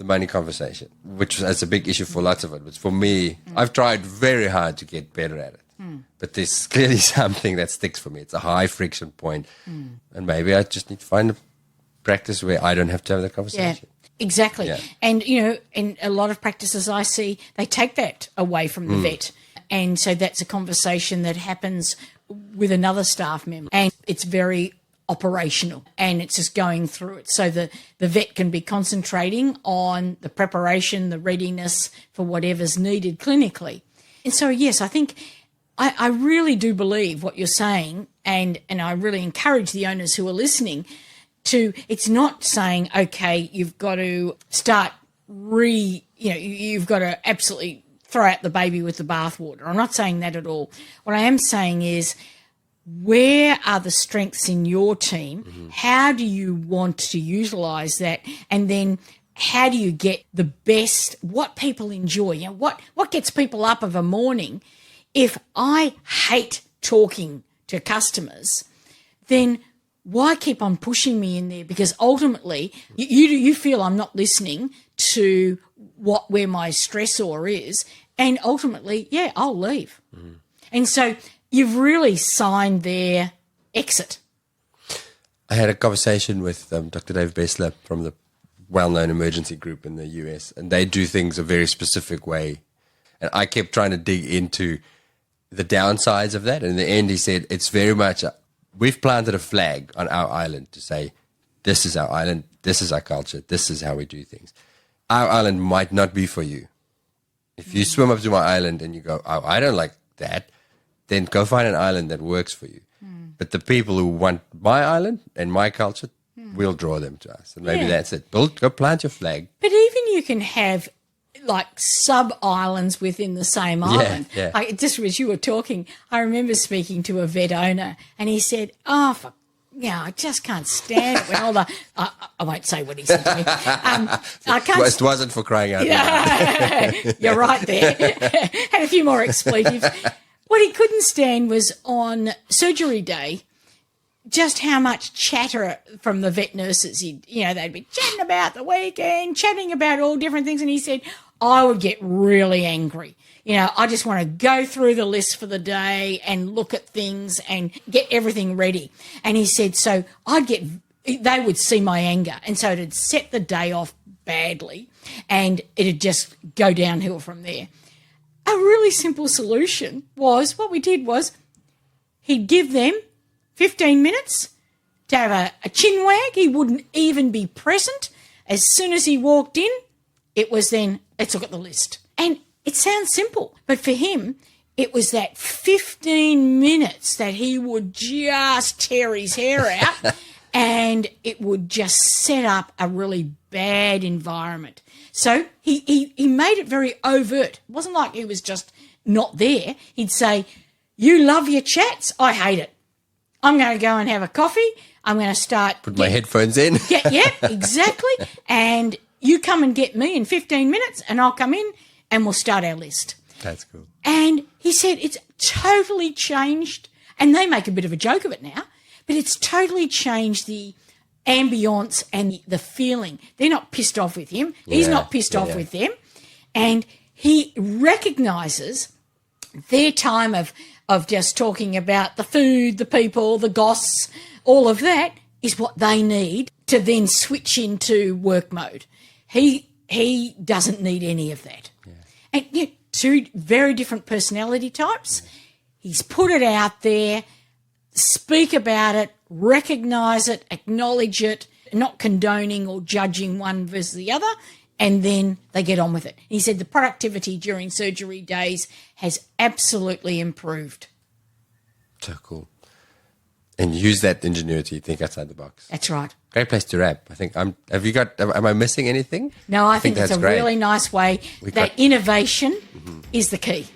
money conversation, which is a big issue for lots of it. But for me, I've tried very hard to get better at it. But there's clearly something that sticks for me. It's a high friction point. And maybe I just need to find a practice where I don't have to have that conversation. Yeah, exactly. Yeah. And, in a lot of practices I see, they take that away from the vet. And so that's a conversation that happens with another staff member. And it's very operational and it's just going through it. So the vet can be concentrating on the preparation, the readiness for whatever's needed clinically. And so, yes, I think I really do believe what you're saying, and I really encourage the owners who are listening to, it's not saying, okay, you've got to start you've got to absolutely throw out the baby with the bathwater. I'm not saying that at all. What I am saying is, where are the strengths in your team? How do you want to utilise that? And then how do you get the best, what people enjoy? What gets people up of a morning? If I hate talking to customers, then why keep on pushing me in there? Because ultimately, you feel I'm not listening to where my stressor is, and ultimately, I'll leave. And so you've really signed their exit. I had a conversation with Dr. Dave Bessler from the well-known emergency group in the US, and they do things a very specific way. And I kept trying to dig into the downsides of that. And in the end, he said, it's very much, we've planted a flag on our island to say, this is our island, this is our culture, this is how we do things. Our island might not be for you. If you swim up to my island and you go, oh, I don't like that, then go find an island that works for you. But the people who want my island and my culture, we'll draw them to us. And maybe that's it. Go plant your flag. But even you can have like sub-islands within the same island. Yeah. Like, just as you were talking, I remember speaking to a vet owner and he said, I just can't stand it when all the, I won't say what he said to me. I can't. It wasn't for crying out loud. You're right there. Had a few more expletives. What he couldn't stand was on surgery day, just how much chatter from the vet nurses. They'd be chatting about the weekend, chatting about all different things. And he said, I would get really angry. I just want to go through the list for the day and look at things and get everything ready. And he said, so they would see my anger. And so it'd set the day off badly and it'd just go downhill from there. A really simple solution was, what we did was, he'd give them 15 minutes to have a chin wag. He wouldn't even be present. As soon as he walked in, it was then, let's look at the list. And it sounds simple, but for him, it was that 15 minutes that he would just tear his hair out and it would just set up a really bad environment. So he made it very overt. It wasn't like he was just not there. He'd say, you love your chats? I hate it. I'm going to go and have a coffee. I'm going to start. Put my headphones in. Yeah, exactly. And you come and get me in 15 minutes and I'll come in and we'll start our list. That's cool. And he said it's totally changed, and they make a bit of a joke of it now, but it's totally changed the ambience and the feeling. They're not pissed off with him. He's not pissed off with them. And he recognises their time of just talking about the food, the people, the goss, all of that is what they need to then switch into work mode. He doesn't need any of that. Yeah. And two very different personality types. He's put it out there, speak about it, recognise it, acknowledge it, not condoning or judging one versus the other, and then they get on with it. He said the productivity during surgery days has absolutely improved. So cool. And use that ingenuity, think outside the box. That's right. Great place to wrap. I think am I missing anything? No, I think that's a great. Really nice way. Innovation is the key.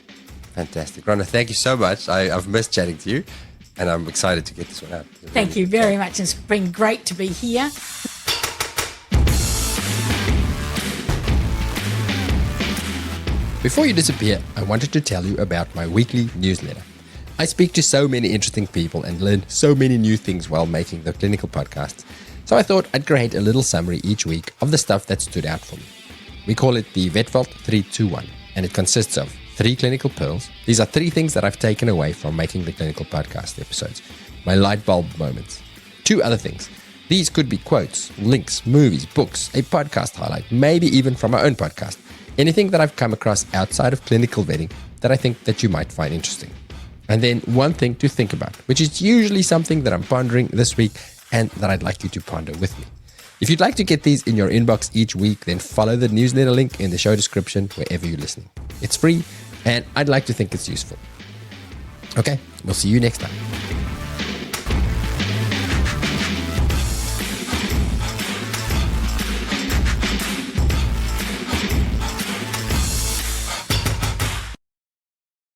Fantastic. Rhonda, thank you so much. I've missed chatting to you and I'm excited to get this one out. Thank you very much. It's been great to be here. Before you disappear, I wanted to tell you about my weekly newsletter. I speak to so many interesting people and learn so many new things while making the clinical podcasts. So I thought I'd create a little summary each week of the stuff that stood out for me. We call it the VetVault 321, and it consists of 3 clinical pearls. These are 3 things that I've taken away from making the clinical podcast episodes. My light bulb moments. 2 other things. These could be quotes, links, movies, books, a podcast highlight, maybe even from my own podcast. Anything that I've come across outside of clinical vetting that I think that you might find interesting. And then 1 thing to think about, which is usually something that I'm pondering this week and that I'd like you to ponder with me. If you'd like to get these in your inbox each week, then follow the newsletter link in the show description wherever you're listening. It's free, and I'd like to think it's useful. Okay, we'll see you next time.